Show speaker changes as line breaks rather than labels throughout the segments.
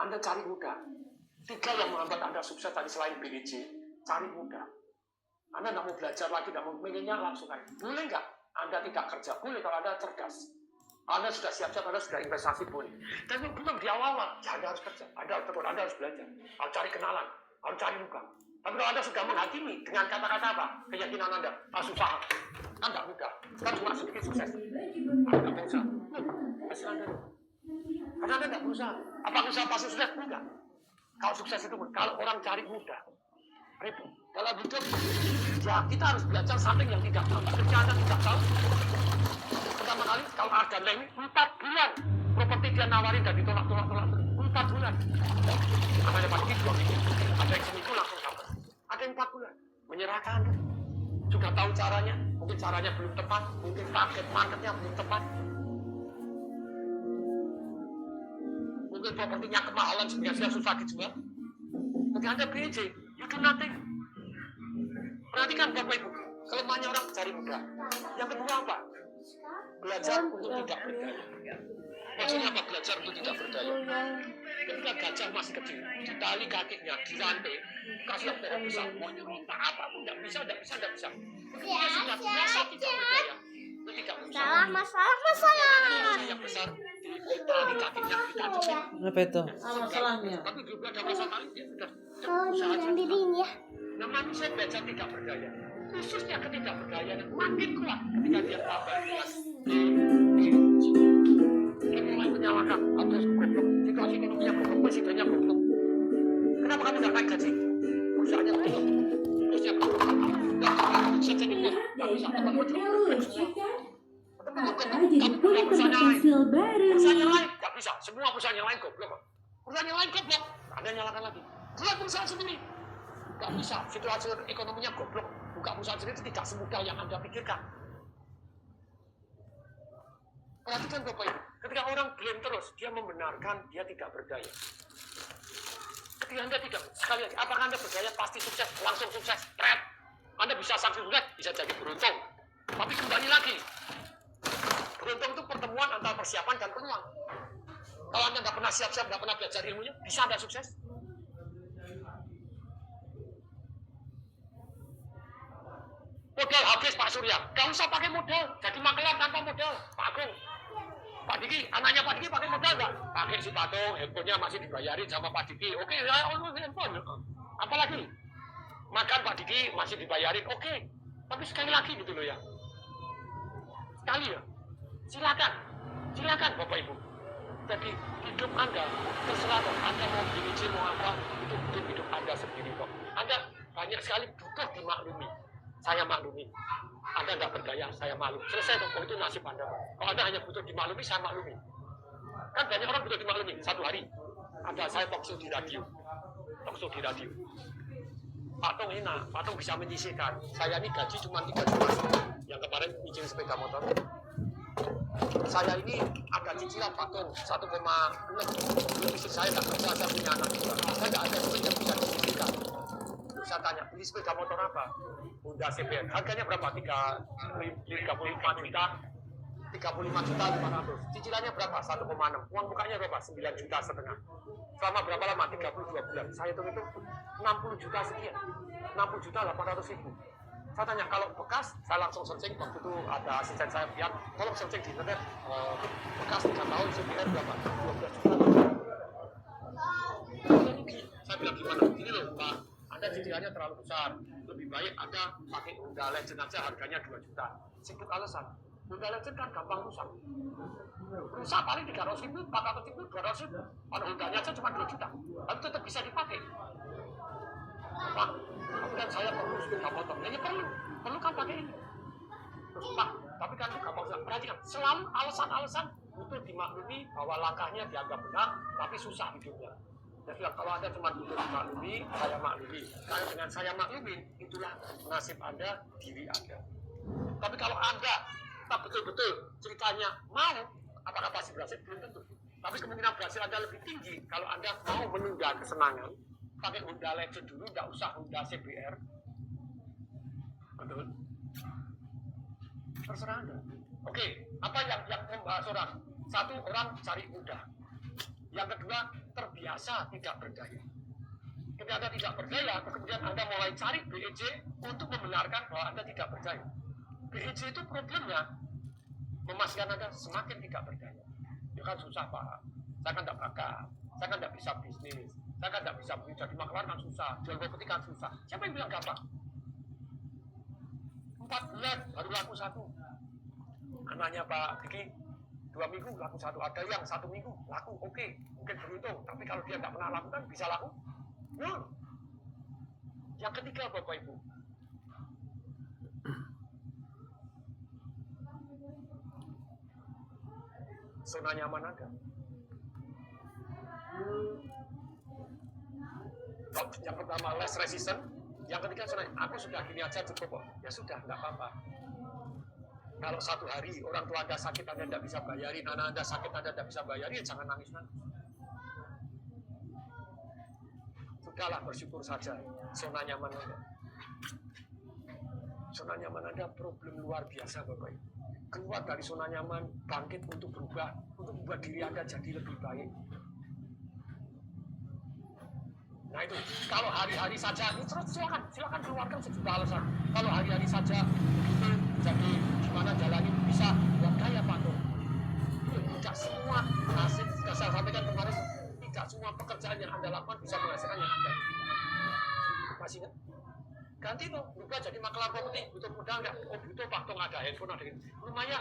Anda cari mudah. 3 yang menghambat Anda sukses tadi selain BEJ, cari mudah. Anda tidak mau belajar lagi, tidak mau pengennya langsung aja. Boleh nggak? Anda tidak kerja, boleh kalau Anda cerdas. Anda sudah siap-siap, Anda sudah investasi, boleh. Tapi belum di awal-awal, ya Anda harus kerja, Anda harus tekun, Anda harus belajar, harus cari kenalan, harus cari muka. Tapi kalau Anda sudah menghakimi dengan kata-kata apa? Keyakinan Anda, susah, Anda mudah. Kan cuma sedikit sukses. Anda tidak berusaha. Hasil Anda. Karena Anda tidak berusaha. Apakah usaha pasti sukses? Enggak. Kalau sukses itu, kalau orang cari mudah, ribut. Dalam hidup, ya kita harus belajar something yang tidak tahu. Ketika Anda tidak tahu, pertama kali kalau ada lem 4 bulan properti dia nawarin dan ditolak 4 bulan. Namanya pasti 2 minggu. Ada yang seminggu langsung dapat. Ada yang 4 bulan. Menyerahkan Anda. Sudah tahu caranya, mungkin caranya belum tepat, mungkin target marketnya belum tepat. Mungkin propertinya kemahalan sehingga susah dijual. Ketika Anda BEJ, you do nothing. Perhatikan Bapak Ibu, kelemahannya orang cari mudah. Yang kedua apa? Belajar untuk tidak berdaya. Maksudnya apa belajar untuk tidak berdaya? Ketika gajah masih kecil, ditali kakinya, dirantai, kasih pohon besar, mau nyeruntak apapun, tidak bisa. Ketika sudah biasa tidak berdaya, itu tidak bisa.
Masalah.
Yang besar, ditali kakinya, ditali.
Apa itu?
Masalahnya.
Tapi juga ada masalah lain, dia sudah
Ya.
Nah, manusia belajar tidak berdaya. Khususnya ketidakberdayaan makin kuat ketika dia tabah dia mulai menyalahkan atas goblok. Situasi ekonominya goblok, presidennya goblok. Kenapa kamu tidak naik gaji? Perusahaannya goblok. Terusnya kamu bisa jadi bos, nggak bisa teman-teman semua. Kamu perusahaannya lain, nggak bisa. Semua perusahaan yang lain goblok. Perusahaan yang lain goblok, Anda nyalakan lagi. Buat perusahaan sendiri. Nggak bisa, situasi ekonominya goblok. Buka perusahaan sendiri itu tidak semudah yang Anda pikirkan. Perhatikan Bapak Ibu, ketika orang blame terus, dia membenarkan dia tidak berdaya. Ketika Anda tidak, sekali lagi, apakah Anda berdaya pasti sukses, langsung sukses, red. Anda bisa sanksi sukses, bisa jadi beruntung. Tapi kembali lagi, beruntung itu pertemuan antara persiapan dan peluang. Kalau Anda nggak pernah siap-siap, nggak pernah belajar ilmunya, bisa Anda sukses? Modal habis Pak Surya, gak usah pakai modal, jadi makelar tanpa modal. Pak Agung, Pak Diki, anaknya Pak Diki pakai modal nggak? Pakai si Patung, handphonenya masih dibayarin sama Pak Diki. Oke, ya handphone. Apalagi makan Pak Diki masih dibayarin. Oke, tapi sekali lagi gitu loh ya. Sekali ya, silakan Bapak Ibu. Jadi hidup Anda terserah dong. Anda mau BEJ mau apa, itu hidup Anda sendiri kok. Anda banyak sekali butuh dimaklumi. Saya maklumi. Anda tidak berdaya, saya maklum. Selesai dong, itu nasib Anda. Kalau Anda hanya butuh dimaklumi, saya maklumi. Kan banyak orang butuh dimaklumi. Satu hari, ada saya talkshow di radio. Pak Tong enak, Pak Tong bisa menyisihkan. Saya ini gaji cuma 3 juta. Yang kemarin izin sepeda motor. Saya ini ada cicilan Pak Tong 1,6. Istri saya tidak kerja, saya punya anak juga. Saya tidak ada duit yang bisa disisihkan. Saya tanya, beli sepeda motor apa? Honda CBR. Harganya berapa? 35 juta. 500. Cicilannya berapa? 1,6. Uang bukanya berapa? 9,5 juta. Selama berapa lama? 32 bulan. Saya hitung itu 60 juta sekian. 60.800.000. Saya tanya, kalau bekas, saya langsung searching. Waktu itu ada asisten saya bilang, tolong searching di internet. Bekas 3 tahun CBR berapa? 12 juta. Saya bilang gimana? Gini loh Pak, Anda cicilannya terlalu besar. Lebih baik Anda pakai Honda Legend aja, harganya 2 juta. Sebut alasan. Honda Legend kan gampang rusak. Rusak paling 300.000, 400.000, 200.000. Pada Hondanya aja cuma 2 juta. Tapi tetap bisa dipakai. Pak, kemudian saya perlu sepeda motor. Ya perlu kan pakai ini. Terus Pak, tapi kan itu gampang rusak. Perhatikan, selalu alasan-alasan untuk dimaklumi bahwa langkahnya dianggap benar, tapi susah hidupnya. Jadi kalau Anda cuma butuh dimaklumi, saya maklumi. Karena dengan saya maklumi, itulah nasib Anda, diri Anda. Tapi kalau Anda tak betul-betul ceritanya mau, apakah pasti berhasil? Belum tentu. Tapi kemungkinan berhasil Anda lebih tinggi kalau Anda mau menunda kesenangan. Pakai Honda Legend dulu, nggak usah Honda CBR. Betul? Terserah Anda. Oke, apa yang membahas orang? Satu, orang cari mudah. Yang kedua, terbiasa tidak berdaya. Ketika Anda tidak berdaya, kemudian Anda mulai cari BEJ untuk membenarkan bahwa Anda tidak berdaya. BEJ itu problemnya memastikan Anda semakin tidak berdaya. Ya kan susah Pak, saya kan tidak bakat, saya kan tidak bisa bisnis, saya kan tidak bisa jadi maklar kan susah, jual properti kan susah. Siapa yang bilang gampang? 4 bulan baru laku 1. Anaknya Pak Diki 2 minggu laku 1, ada yang 1 minggu laku, oke, mungkin beruntung. Tapi kalau dia nggak pernah lakukan, bisa laku? No. Yang ketiga Bapak Ibu, zona nyaman Anda. Yang pertama less resistant, yang ketiga zona, aku sudah gini aja cukup kok. Ya sudah, nggak apa-apa. Kalau 1 hari orang tua Anda sakit, Anda tidak bisa bayarin, anak Anda sakit, Anda tidak bisa bayarin, jangan nangis-nangis. Sudahlah, bersyukur saja. Zona nyaman Anda. Zona nyaman Anda problem luar biasa Bapak Ibu. Keluar dari zona nyaman, bangkit untuk berubah, untuk membuat diri Anda jadi lebih baik. Nah itu, kalau hari-hari saja, ini terus silakan keluarkan sejumlah alasan. Kalau hari-hari saja itu jadi gimana jalani bisa buat kaya Pak Tung. Tidak semua nasib, sudah saya sampaikan kemarin, tidak semua pekerjaan yang Anda lakukan bisa menghasilkan yang Anda inginkan. Masih ingat? Ganti tuh, berubah jadi maklar properti, butuh modal nggak? Oh butuh Pak Tung, ada handphone, ada ini. Lumayan,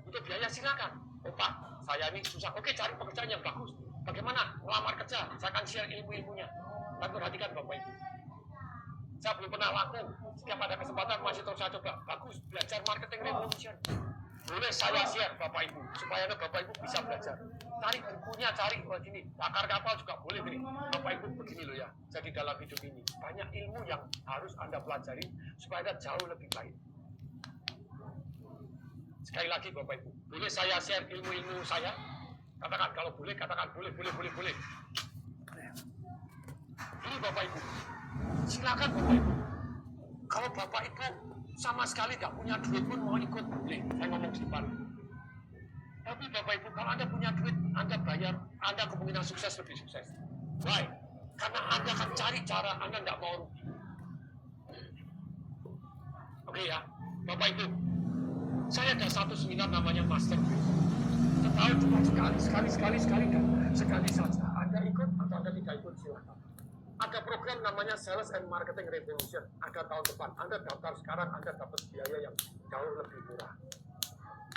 butuh biaya silakan. Oh Pak, saya ini susah. Oke, cari pekerjaan yang bagus. Bagaimana? Melamar kerja, saya akan share ilmu-ilmunya. Dan perhatikan Bapak Ibu, saya belum pernah laku, setiap ada kesempatan masih terus saya coba. Bagus, belajar marketing revolution. Boleh saya share Bapak Ibu, supaya Bapak Ibu bisa belajar. Cari bukunya, cari begini. Bakar kapal juga boleh gini. Bapak Ibu begini loh ya. Jadi dalam hidup ini banyak ilmu yang harus Anda pelajari supaya Anda jauh lebih baik. Sekali lagi Bapak Ibu, boleh saya share ilmu-ilmu saya? Katakan kalau boleh, katakan boleh. Ini Bapak Ibu, silakan Bapak Ibu. Kalau Bapak Ibu sama sekali nggak punya duit pun mau ikut, boleh. Saya ngomong di depan. Tapi Bapak Ibu, kalau Anda punya duit, Anda bayar, Anda kemungkinan sukses lebih sukses. Why? Karena Anda akan cari cara, Anda nggak mau rugi. Oke ya, Bapak Ibu, saya ada satu seminar namanya Master. Setahun cuma sekali dan sekali saja. Anda ikut atau Anda tidak ikut silakan. Ada program namanya Sales and Marketing Revolution. Ada tahun depan. Anda daftar sekarang, Anda dapat biaya yang jauh lebih murah.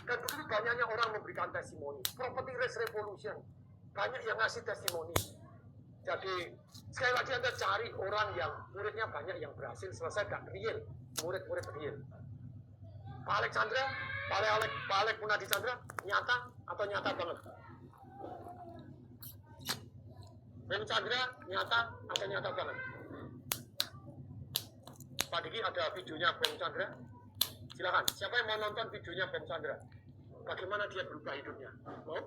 Dan begitu banyaknya orang memberikan testimoni. Property Race Revolution. Banyak yang ngasih testimoni. Jadi, sekali lagi Anda cari orang yang muridnya banyak yang berhasil selesai dan real. Murid-murid real. Pak Alex Chandra, Pak Alex Munadi Chandra, nyata atau nyata banget? Bang Chandra, nyata atau nyata banget? Pak Diki ada videonya Bang Chandra? Silakan. Siapa yang mau nonton videonya Bang Chandra? Bagaimana dia berubah hidupnya? Mau?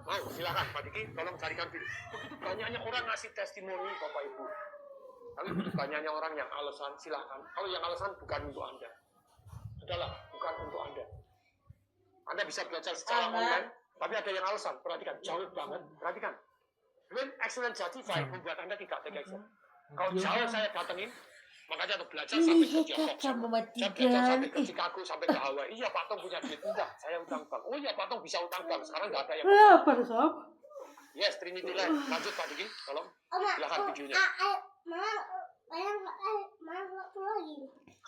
Mau? Silakan Pak Diki, tolong carikan video. Begitu banyaknya orang ngasih testimoni Bapak Ibu. Tapi begitu banyaknya orang yang alasan, silakan. Kalau yang alasan bukan untuk Anda. Adalah bukan untuk Anda. Anda bisa belajar secara online. Tapi ada yang alasan, perhatikan, jauh banget, perhatikan. When excellent justify membuat Anda tidak take action. Kalau jauh saya datengin, makanya untuk belajar sampai ke Tiongkok, saya belajar sampai ke Chicago, sampai ke Hawaii. Iya Pak Tong punya duit, enggak, saya utang bank. Oh iya Pak Tong bisa utang bank, sekarang nggak ada yang Yes, Trinity Land. Lanjut Pak Diki, tolong. Silahkan videonya.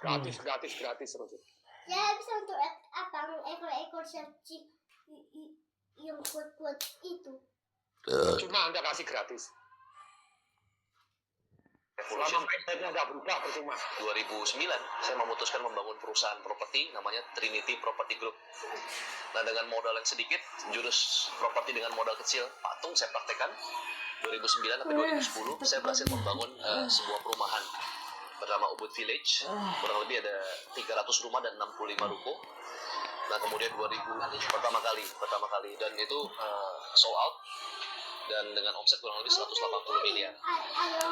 Gratis terus.
Saya bisa untuk apa ekor-ekor searching yang kuat-kuat itu.
Cuma Anda kasih gratis. Selama mindsetnya nggak berubah, percuma.
2009, saya memutuskan membangun perusahaan properti namanya Trinity Property Group. Nah, dengan modal yang sedikit, jurus properti dengan modal kecil, patung saya praktekkan. 2009 sampai 2010, saya berhasil membangun sebuah perumahan bernama Ubud Village. Kurang lebih ada 300 rumah dan 65 ruko. Nah, kemudian 2000 pertama kali dan itu sold out. dan dengan omset kurang lebih 180 miliar.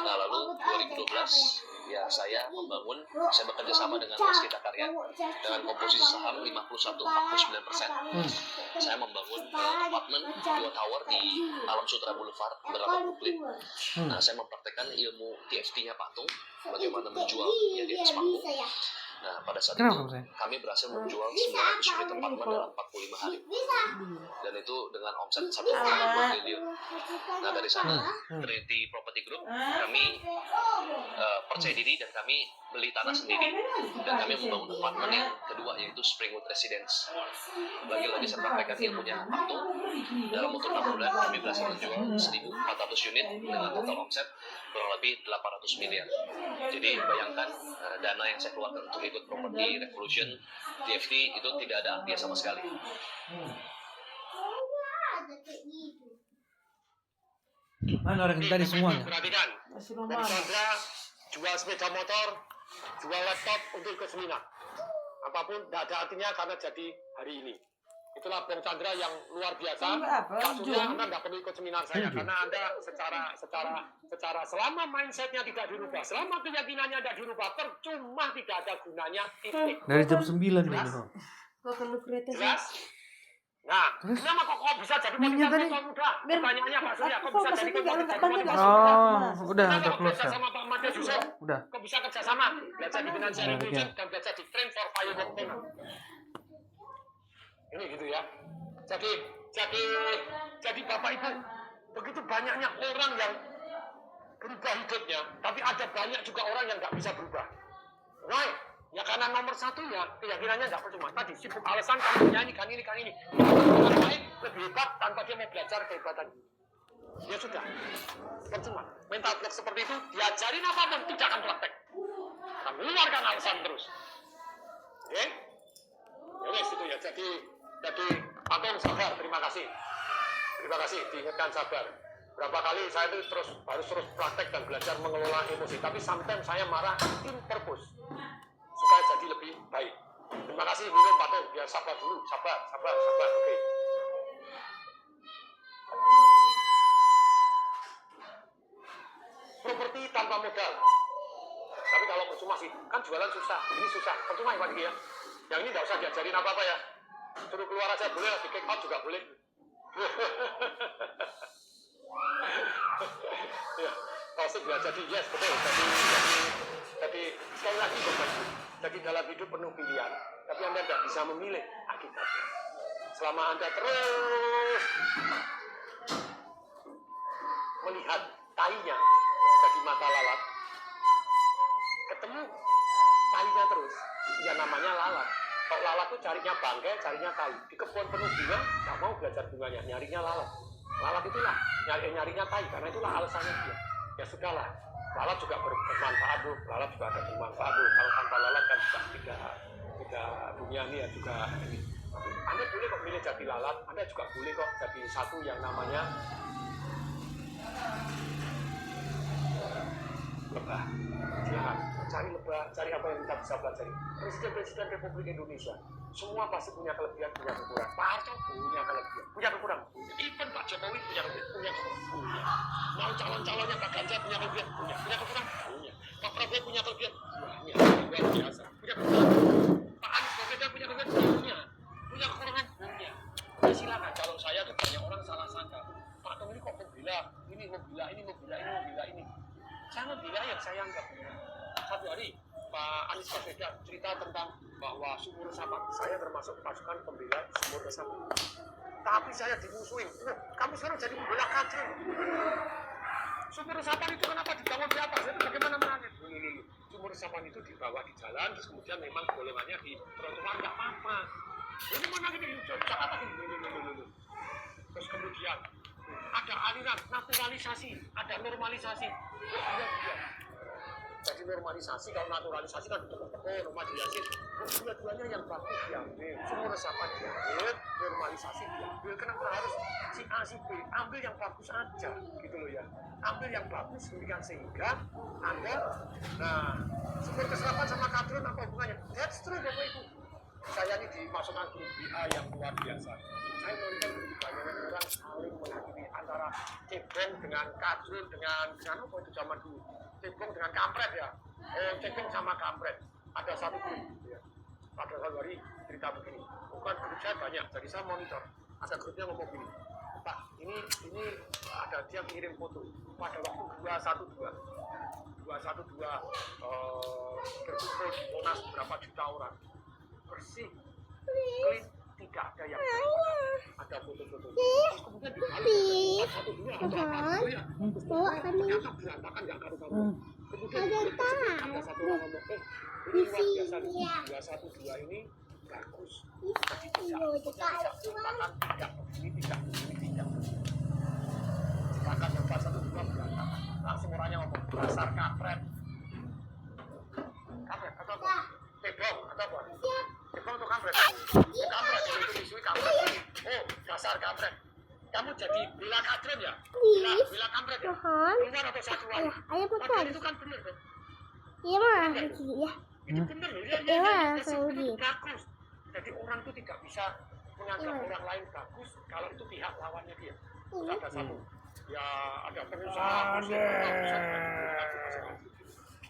Nah, lalu 2012 ya saya bekerja sama dengan Waskita Karya dengan komposisi saham 51-49%. Saya membangun apartemen 2 tower di Alam Sutra Boulevard, Berapa Brooklyn. Nah, saya mempraktekkan ilmu TFT-nya patung, bagaimana menjual ya di atas panggung. Nah, pada saat itu kami berhasil menjual 900 unit apartemen dalam 45 hari. Dan itu dengan omset 1,2 triliun. Nah, dari sana Trinity Property Group kami percaya diri dan kami beli tanah sendiri dan kami membangun apartemen yang kedua yaitu Springwood Residence. Lagi-lagi saya praktekkan ilmunya patung. Dalam waktu 6 bulan kami berhasil menjual 1.400 unit dengan total omset kurang lebih 800 miliar. Jadi bayangkan dana yang saya keluarkan untuk ikut properti revolution TFT itu tidak ada artinya sama sekali.
Mana orang tadi semuanya?
Perhatikan, dari Chandra jual sepeda motor, jual laptop untuk ikut seminar. Apapun tidak ada artinya karena jadi hari ini. Itulah Bang Chandra yang luar biasa. Maksudnya Anda tidak perlu ikut seminar saya karena Anda secara selama mindsetnya tidak dirubah, selama keyakinannya tidak dirubah, percuma tidak ada gunanya titik.
Dari jam 9 nih.
Jelas? Nah, kenapa kok bisa jadi politikus muda? Pertanyaannya Pak Surya, kok bisa jadi politikus?
Udah close ya.
Sama Pak Made Yusuf,
Udah.
kok bisa kerjasama? Belajar di Financial Inclusion dan belajar di Train for Firework Payment. Ini gitu ya. Jadi Bapak Ibu, begitu banyaknya orang yang berubah hidupnya, tapi ada banyak juga orang yang nggak bisa berubah. Why? Ya karena nomor satu ya, keyakinannya nggak percuma. Tadi sibuk alasan kamu nyanyi kan ini. Orang lain lebih hebat tanpa dia mau belajar kehebatan. Ya sudah, percuma. Mental block seperti itu, diajarin apapun, tidak akan praktek. Kamu keluarkan alasan terus. Oke? Ya itu ya, jadi Patung sabar, terima kasih. Terima kasih, diingatkan sabar. Berapa kali saya itu harus terus praktek dan belajar mengelola emosi. Tapi sometimes saya marah in purpose. Supaya jadi lebih baik. Terima kasih, minum Patung. Biar sabar dulu, sabar. Oke. Properti tanpa modal. Tapi kalau percuma sih, kan jualan susah. Ini susah, percuma ya Pak Diki ya. Yang ini nggak usah diajarin apa-apa ya. Suruh keluar aja boleh, di kick out juga boleh. Ya, kalau belajar jadi yes, betul. Jadi sekali lagi jadi dalam hidup penuh pilihan, tapi Anda tidak bisa memilih akibatnya. Selama Anda terus melihat tainya jadi mata lalat, ketemu tainya terus, ya namanya lalat. Kalau lalat itu carinya bangkai, carinya tai. Di kebun penuh bunga, nggak mau belajar bunganya, nyarinya lalat. Lalat itulah nyarinya tai, karena itulah alasannya dia. Ya sudahlah, lalat juga bermanfaat loh. Lalat juga ada bermanfaat loh. Kalau tanpa lalat kan juga tidak dunia ini ya juga ini. Anda boleh kok milih jadi lalat, Anda juga boleh kok jadi satu yang namanya lebah. Silakan cari lebah, cari apa yang kita bisa pelajari. Presiden Republik Indonesia semua pasti punya kelebihan, punya kekurangan. Pak Harto punya kelebihan, punya kekurangan. Even Pak Jokowi punya kelebihan, punya. Mau calon-calonnya Pak Ganjar punya kelebihan, punya kekurangan, punya. Pak Prabowo punya kelebihan, punya. Luar biasa, punya kekurangan. Pak Anies Baswedan punya kelebihan, punya kekurangan, punya. Ya silakan, calon saya tuh banyak orang salah sangka. Pak Tung ini kok membela ini. Saya membela yang saya anggap. Satu hari Pak Anies Baswedan cerita tentang bahwa sumur resapan, saya termasuk pasukan pembela sumur resapan. Tapi saya dimusuhin. Kamu sekarang jadi pembela kader. Sumur resapan itu kenapa dibangun di atas? Bagaimana menangnya? Sumur resapan itu dibawa di jalan, terus kemudian memang golongannya di trotoar nggak apa-apa. Ini mana ini? Jakarta ini. Terus kemudian ada aliran naturalisasi, ada normalisasi. Jadi normalisasi, kalau naturalisasi kan betul-betul rumah diasin. Dua-duanya yang bagus diambil, semua resapan diambil, normalisasi diambil. Kenapa harus si A, si B? Ambil yang bagus aja, gitu loh ya. Ambil yang bagus, sehingga Anda, sumber keselamatan sama kadron apa hubungannya? That's true, Bapak Ibu. Saya ini dimasukkan grup BA yang luar biasa. Saya melihat begitu banyak orang saling menghakimi antara antara cebong dengan kacrut dengan apa itu zaman dulu, cebong dengan kampret ya, cebong sama kampret. Ada satu grup ya. Pada satu hari cerita begini, bukan grup saya banyak, jadi saya monitor. Ada grupnya ngomong gini, Pak, ini ada dia kirim foto pada waktu 212 berkumpul di Monas berapa juta orang, bersih, clean, tidak ada yang ada foto-foto. Terus kemudian dibalik satu dua ada ya, ternyata berantakan nggak karu-karu. Kemudian ada satu orang ngomong, ini luar biasa nih, 212 ini bagus, tapi tidak begini, tidak bahkan yang 212 berantakan. Langsung orangnya ngomong, dasar kampret atau apa? Cebong atau apa? Cebong atau kampret? Kampret, itu isu kampret. Oh, dasar kampret. Kamu jadi bila kadron ya? Bila kampret ya? Keluar atau satu lagi? Padahal itu kan benar tuh.
Iya mah, ya.
Itu benar loh. Itu bagus. Jadi orang itu tidak bisa menganggap orang lain bagus kalau itu pihak lawannya dia. Terus ada satu, ya ada pengusaha.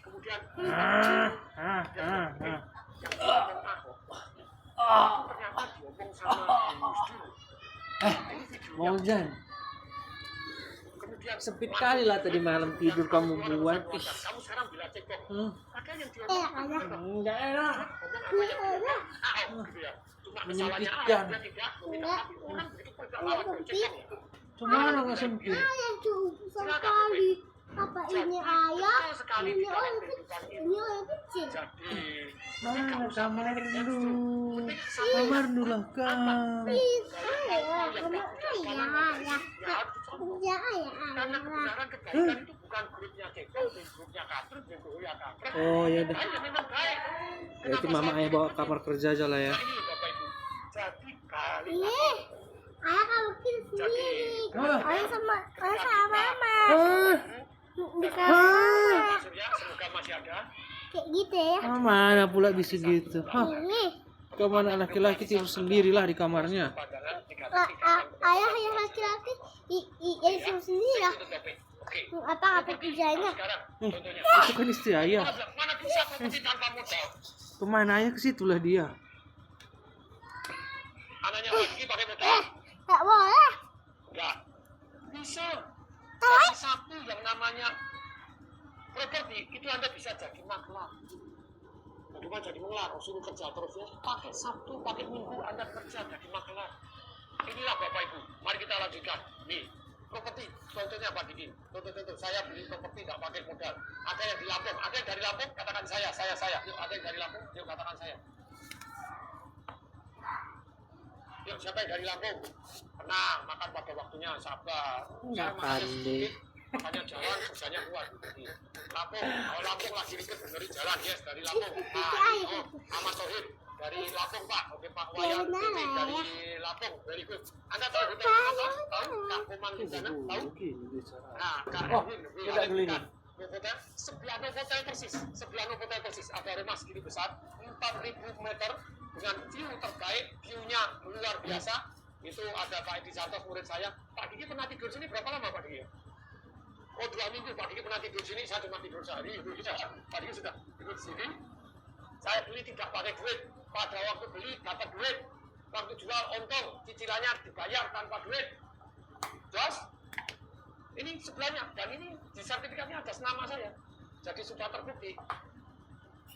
Kemudian ternyata diomong sama Gus Dur.
Mau hujan.
Kemudian
Sempit kali lah tadi malam tidur kamu buat.
kamu sekarang bila cekok. Ada yang diomong
Enggak enak.
gitu ya. Cuma masalahnya dia tidak tapi orang begitu pada lawan cekok.
Cuma nggak sempit.
Sekali. Apa ini ayah?
Sekali
Ini
di dalam
orang
kehidupan
kecil.
ini.
Ini orang kecil.
Jadi
Mana kamar dulu? Kamar dulu lah kau.
Ayah, kamu ayah. Ya ayah.
karena kebenaran kebaikan itu bukan grupnya cekok, grupnya katrut, grupnya kampret.
Oh ya udah.
Hanya memang baik.
Ya itu mama ayah bawa kamar kerja aja lah ya.
Nah, ini loh Bapak Ibu. Jadi kali
Ini ayah kamu bikin sendiri. Ayah sama mama. Di kamar.
Surya, semoga masih ada.
Kayak gitu ya.
Mana pula bisa gitu? Hah,
Ini.
kamu anak laki-laki tidur sendirilah di kamarnya.
Pandangan tiga
Ayah yang laki-laki yang suruh sendiri lah.
Oke.
Apa kerjanya?
Sekarang contohnya.
Itu kan istri ayah.
Mana bisa kompetisi tanpa modal?
Pemain ayah ke situlah dia.
Anaknya lagi pakai modal?
Tak boleh.
Enggak. Bisa. Hari Sabtu yang namanya properti itu Anda bisa jadi maklar. Bukan jadi maklar, suruh kerja terus ya. Pakai Sabtu, pakai Minggu Anda kerja jadi maklar. Inilah Bapak Ibu. Mari kita lanjutkan. Nih, properti. Contohnya Pak Didi. Contoh, saya beli properti tidak pakai modal. Ada yang di Lampung, ada yang dari Lampung, katakan saya. Yuk, ada yang dari Lampung, yuk katakan saya. Yuk, siapa yang dari Lampung? Tenang, makan pada waktunya, sabar.
Nggak
Saya makannya
pandai.
sedikit, makanya jalan kerjanya kuat. Lampung, kalau Lampung lagi ribet benerin jalan, yes, dari Lampung. Nah, Ahmad Tohir dari Lampung Pak, oke Pak Wayan Titi dari Lampung, very good. Anda tahu hotel apa? Tahu? Kak Koman di sana, tahu? Nah, Kak Erwin,
tidak dulu ini.
Hotel, sebelah hotel persis, ada rumah segini besar, 4.000 meter dengan view terbaik, view-nya luar biasa. Itu ada Pak Edi Santos, murid saya. Pak Diki pernah tidur sini berapa lama Pak Diki? Oh 2 minggu Pak Diki pernah tidur sini, saya cuma tidur sehari. Pak Diki sudah tidur sini. Saya beli tidak pakai duit. Pada waktu beli dapat duit. Waktu jual untung, cicilannya dibayar tanpa duit. Terus ini sebelahnya, dan ini di sertifikatnya atas nama saya. Jadi sudah terbukti.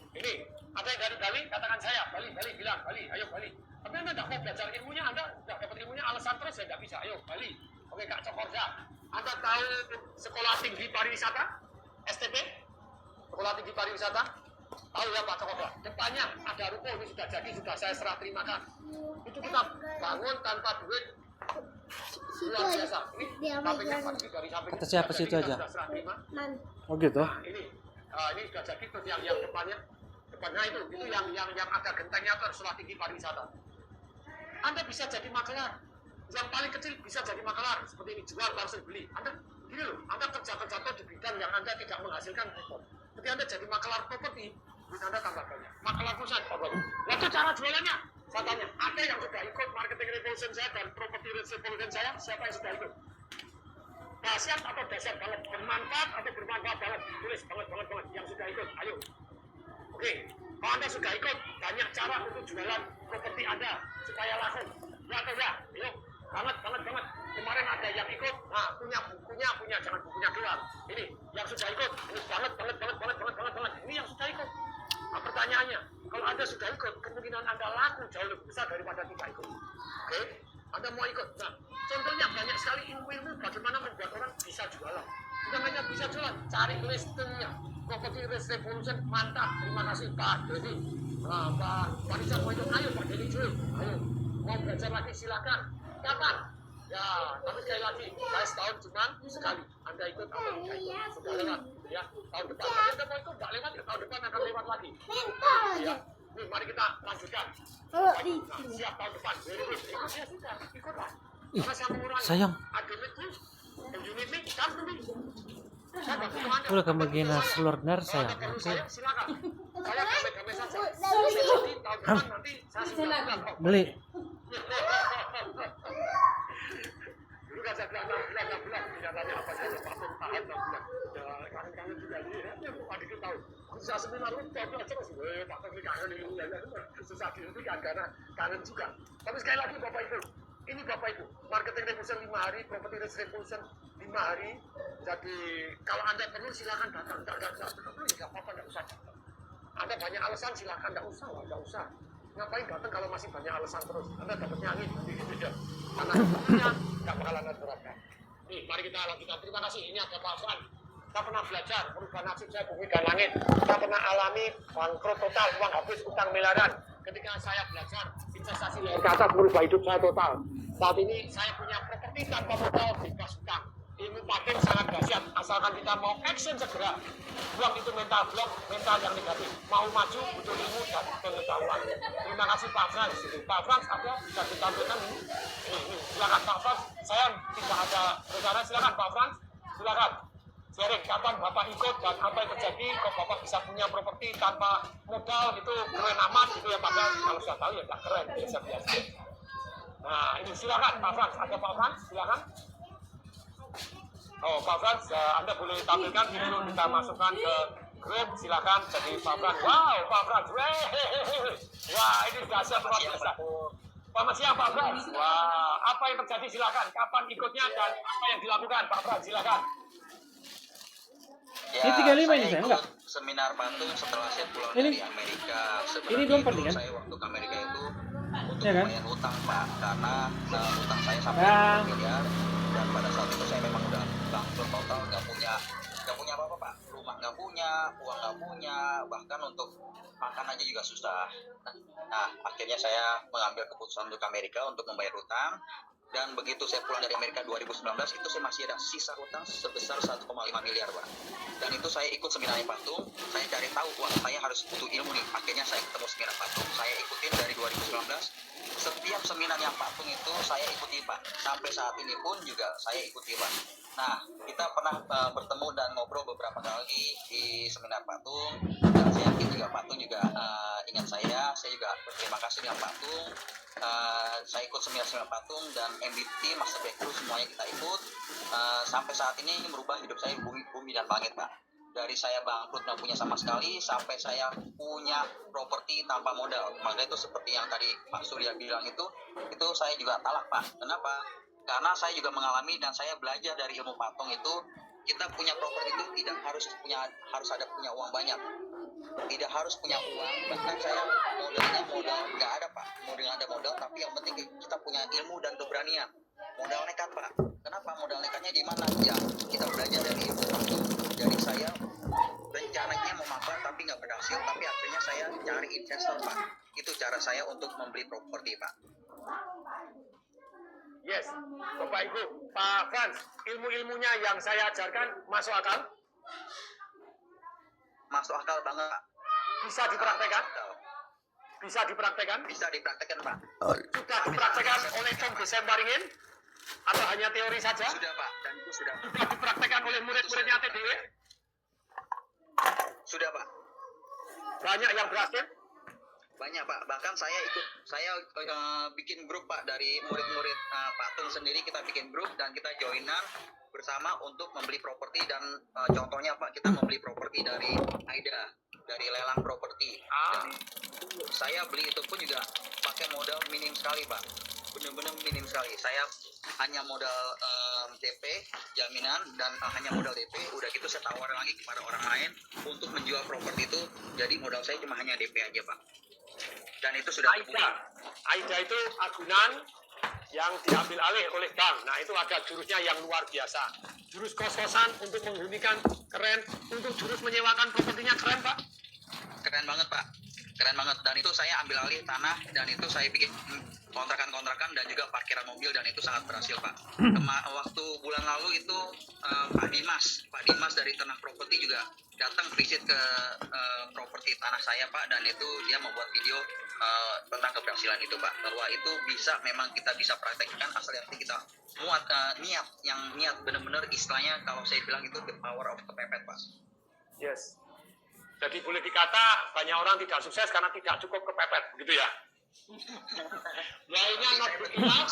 Ini, ada yang dari Bali, katakan saya. Bali, bilang, Bali, ayo Bali. Tapi Anda tidak mau belajar ilmunya, Anda tidak dapat ilmunya, alasan terus saya tidak bisa. Ayo Bali. Oke Kak Cokorda. Anda tahu Sekolah Tinggi Pariwisata? STP? Sekolah Tinggi Pariwisata? Tahu ya Pak Cokorda? Depannya ada ruko, ini sudah jadi, sudah saya serah terimakan. Itu kita bangun tanpa duit. Luar biasa. Ini sampingnya Pak Diki dari sampingnya.
Kata siapa
sudah
situ
jadi,
aja?
sudah serah terima.
Oh gitu.
Nah, ini sudah jadi terus yang depannya itu yang ada gentengnya itu Sekolah Tinggi Pariwisata. Anda bisa jadi makelar. Yang paling kecil bisa jadi makelar seperti ini, jual langsung beli. Anda gini loh, Anda kerja di bidang yang Anda tidak menghasilkan repot. Tapi Anda jadi makelar properti, duit Anda tambah banyak. Makelar perusahaan, Pak Bayu. Itu cara jualannya. Saya tanya, ada yang sudah ikut marketing revolution saya dan property revolution saya? Siapa yang sudah ikut? dahsyat atau dahsyat banget, bermanfaat atau bermanfaat banget, tulis banget yang sudah ikut, ayo. Oke, kalau Anda sudah ikut, banyak cara untuk jualan properti Anda supaya laku. Ya atau ya, ayo, banget. Kemarin ada yang ikut, nah punya bukunya, jangan bukunya doang. Ini yang sudah ikut, ini banget. Ini yang sudah ikut. Nah, pertanyaannya, kalau Anda sudah ikut, kemungkinan Anda laku jauh lebih besar daripada tidak ikut. Oke, Anda mau ikut. Nah, contohnya banyak sekali ilmu bagaimana membuat orang bisa jualan. Bukan hanya bisa jualan, cari listingnya. Property Risk Revolution, mantap. Terima kasih Pak Dedi. Nah, Pak Rizal mau ikut, ayo Pak Dedi cuy. Ayo, mau belajar lagi silakan. Kapan? Ya, tapi sekali lagi, saya setahun cuma sekali. Anda ikut atau tidak ikut, sudah lewat. Ya, tahun depan. Tapi Anda mau ikut, nggak lewat, ya tahun depan akan lewat lagi. Ya, nih, mari kita lanjutkan. Nah, siap tahun depan. Very good. Ikut ya sudah, ikutlah. Karena saya mengurangi.
Sayang.
Unit me, come to me. Saya bantu Anda.
Udah kebagian floorner
Kalau
sayang.
Anda perlu saya, silakan. Saya kame saja. Tahun depan nanti saya sudah bilang.
Beli.
Dulu kan saya bilang 6 bulan, tidak tanya apa saja, patung tahan 6 bulan. Ya, kangen-kangen juga ini, ya, Pak Diki tahu. Bisa seminar lu, coba terus, patung ini kangen ini, susah dihentikan karena kangen juga. Tapi sekali lagi Bapak Ibu, ini Bapak Ibu, Marketing Revolution 5 hari, Property Risk Revolution 5 hari. Jadi kalau Anda perlu silakan datang, tidak perlu, nggak apa-apa, nggak usah datang. Anda banyak alasan silakan, nggak usah. Ngapain datang kalau masih banyak alasan terus? Anda dapatnya angin, gitu ya. Karena punya, nggak bakalan terapkan. Nih, mari kita lanjutkan. Terima kasih. Ini ada Pak Fran. Saya pernah belajar, merubah nasib saya bumi dan langit. Saya pernah alami bangkrut total, uang habis, utang miliaran. Ketika saya belajar investasi yang ke atas, merubah hidup saya total. Saat ini saya punya properti tanpa modal, bebas utang. Ilmu pakai sangat dahsyat, asalkan kita mau action segera. Blok itu mental yang negatif. Mau maju butuh ilmu dan pengetahuan. Terima kasih Pak Frans. Pak Frans ada bisa ditampilkan ini. Silakan Pak Frans. Saya tidak ada rencana. Silakan Pak Frans. Silakan. Sharing kapan Bapak ikut dan apa yang terjadi. Kok Bapak bisa punya properti tanpa modal itu keren amat gitu ya. Padahal kalau saya tahu ya tak keren biasa-biasa. Nah ini silakan Pak Frans. Ada Pak Frans. Silakan. Oh, Pak Frans, Anda boleh tampilkan video kita masukkan ke grup, silakan. Jadi Pak Frans, wow, Pak Frans, wah ini dahsyat luar biasa. Selamat siang Pak Frans. Wah, apa yang terjadi silakan. Kapan ikutnya dan apa yang dilakukan Pak Frans, silakan.
Ya,
Ini 35 ini saya enggak?
Seminar patung setelah saya pulang
Ini-
dari Amerika.
Ini 24 nih kan?
Saya waktu ke Amerika itu untuk
Ya kan?
membayar hutang Pak, karena hutang saya sampai
Bang.
2 miliar dan pada saat itu saya memang udah bangkrut total, nggak punya apa-apa Pak, rumah nggak punya, uang nggak punya, bahkan untuk makan aja juga susah. Nah akhirnya saya mengambil keputusan untuk ke Amerika untuk membayar hutang. Dan begitu saya pulang dari Amerika 2019, itu saya masih ada sisa hutang sebesar 1,5 miliar, Pak. Dan itu saya ikut seminarnya patung, saya cari tahu, wah saya harus butuh ilmu nih. Akhirnya saya ketemu seminar patung, saya ikutin dari 2019. Setiap seminar yang patung itu saya ikuti, Pak. Sampai saat ini pun juga saya ikuti, Pak. Nah, kita pernah bertemu dan ngobrol beberapa kali di seminar patung. Dan saya yakin juga patung juga ingat saya juga berterima kasih dengan patung. Saya ikut seminar patung dan MBT, Master Breakthrough, semuanya kita ikut. Sampai saat ini merubah hidup saya bumi dan langit, Pak. Dari saya bangkrut nggak punya sama sekali sampai saya punya properti tanpa modal. Maka itu seperti yang tadi Pak Surya bilang itu saya juga talak, Pak. Kenapa? Karena saya juga mengalami dan saya belajar dari ilmu patung itu, kita punya properti itu tidak harus ada punya uang banyak. Tidak harus punya uang, bahkan saya modal nggak ada Pak, nggak ada modal, tapi yang penting kita punya ilmu dan keberanian. Modal nekat Pak. Kenapa modal nekatnya di mana? Ya kita belajar dari ilmu patung. Dari saya rencananya mau makan tapi nggak berhasil, tapi akhirnya saya cari investor Pak. Itu cara saya untuk membeli properti Pak.
Yes, Bapak Ibu, Pak Frans, ilmu-ilmunya yang saya ajarkan masuk akal?
Masuk akal banget Pak.
Bisa dipraktekkan? Bisa dipraktekkan?
Bisa dipraktekkan Pak.
Sudah dipraktekkan oleh Tom Desembaringin? Atau hanya teori saja?
Sudah Pak, dan itu sudah
Dipraktekkan oleh murid-muridnya TDW?
Sudah Pak.
Banyak yang berhasil?
Banyak Pak, bahkan saya bikin grup Pak dari murid-murid Pak Tung sendiri, kita bikin grup dan kita joinan bersama untuk membeli properti dan contohnya Pak, kita membeli properti dari AIDA, dari lelang properti. Dan saya beli itu pun juga pakai modal minim sekali Pak, benar-benar minim sekali. Saya hanya modal DP jaminan dan hanya modal DP, udah gitu saya tawarin lagi kepada orang lain untuk menjual properti itu, jadi modal saya cuma hanya DP aja Pak. Dan itu sudah terbukti.
AIDA itu agunan yang diambil alih oleh bank. Nah, itu ada jurusnya yang luar biasa. Jurus kos-kosan untuk menghunikan keren, untuk jurus menyewakan propertinya keren, Pak.
Keren banget Pak, keren banget. Dan itu saya ambil alih tanah dan itu saya bikin kontrakan-kontrakan dan juga parkiran mobil dan itu sangat berhasil Pak. Waktu bulan lalu itu Pak Dimas dari Tanah Properti juga datang visit ke properti tanah saya Pak, dan itu dia membuat video tentang keberhasilan itu Pak, bahwa itu bisa, memang kita bisa praktekkan asal yang penting kita muat niat benar-benar, istilahnya kalau saya bilang itu the power of kepepet Pak.
Yes. Jadi boleh dikata banyak orang tidak sukses karena tidak cukup kepepet, begitu ya? Lainnya not good enough.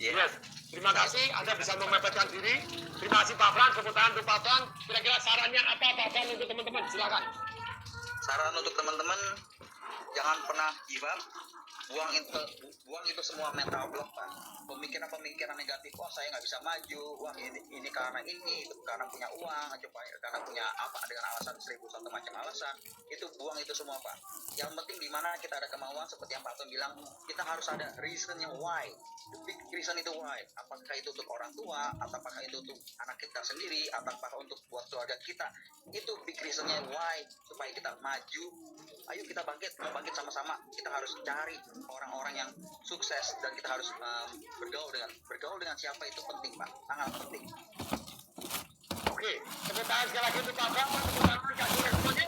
Yes. Terima kasih Anda bisa memepetkan diri. Terima kasih Pak Fran, tepuk tangan untuk Pak Fran. Kira-kira sarannya apa Pak Fran untuk teman-teman? Silakan.
Saran untuk teman-teman, jangan pernah give up. Buang itu semua mental block Pak. Pemikiran negatif, wah saya nggak bisa maju, wah ini karena ini, itu karena punya uang, karena punya apa, dengan alasan 1001 macam alasan. Itu buang itu semua Pak. Yang penting di mana kita ada kemauan, seperti yang Pak Tom bilang, kita harus ada reasonnya why. The big reason itu why. Apakah itu untuk orang tua, apakah itu untuk anak kita sendiri, apakah untuk buat keluarga kita. Itu big reasonnya why, supaya kita maju. Ayo kita bangkit sama-sama. Kita harus cari orang-orang yang sukses dan kita harus bergaul dengan siapa itu penting Pak, sangat penting.
Oke, tepuk tangan sekali lagi untuk Pak Fran. Tepuk tangan kasih responnya.